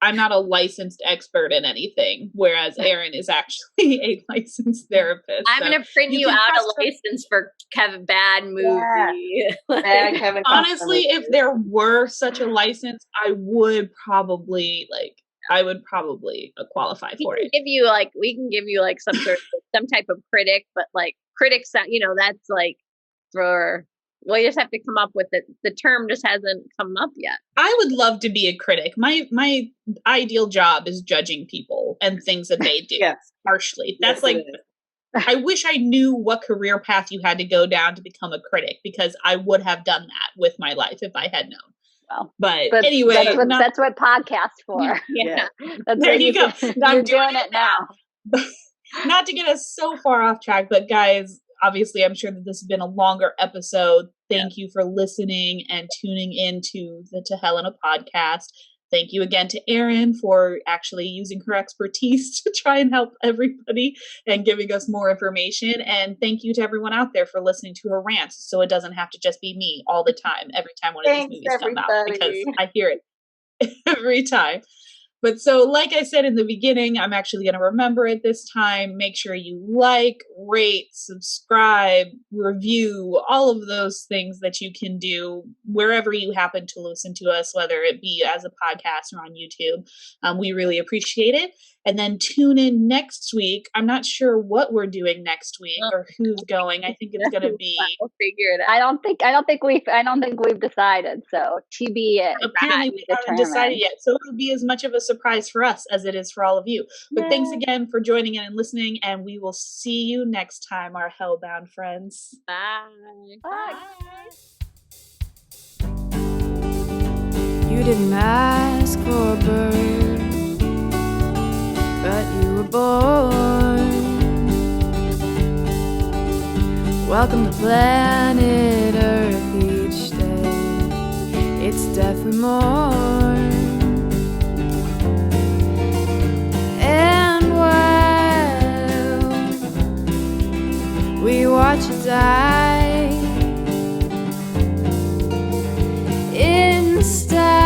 I'm not a licensed expert in anything, whereas Erin is actually a licensed therapist. I'm going to print you out a license for Kevin bad movie. Bad Kevin Costner honestly, if there were such a license, I would probably qualify for it. We can give you like some type of critic, but like critics, you know, that's like you just have to come up with it. The term just hasn't come up yet. I would love to be a critic. My ideal job is judging people and things that they do harshly. That's I wish I knew what career path you had to go down to become a critic, because I would have done that with my life if I had known. Well, but anyway, that's what podcasts for. Yeah. There you go. I'm doing it now. Not to get us so far off track, but guys, obviously, I'm sure that this has been a longer episode. Thank you for listening and tuning into the To Helena podcast. Thank you again to Erin for actually using her expertise to try and help everybody and giving us more information. And thank you to everyone out there for listening to her rants, so it doesn't have to just be me all the time, every time one of these movies come out, because I hear it every time. But so, like I said in the beginning, I'm actually going to remember it this time. Make sure you like, rate, subscribe, review, all of those things that you can do wherever you happen to listen to us, whether it be as a podcast or on YouTube. We really appreciate it. And then tune in next week. I'm not sure what we're doing next week or who's going. I think it's going to be. We'll figure it out. I don't think we've decided. So TBA. Apparently we haven't decided yet. So it'll be as much of a surprise for us as it is for all of you. But thanks again for joining in and listening, and we will see you next time, our hellbound friends. Bye. Bye. You didn't ask for a bird, were born. Welcome to planet Earth each day. It's definitely more. And while we watch it die,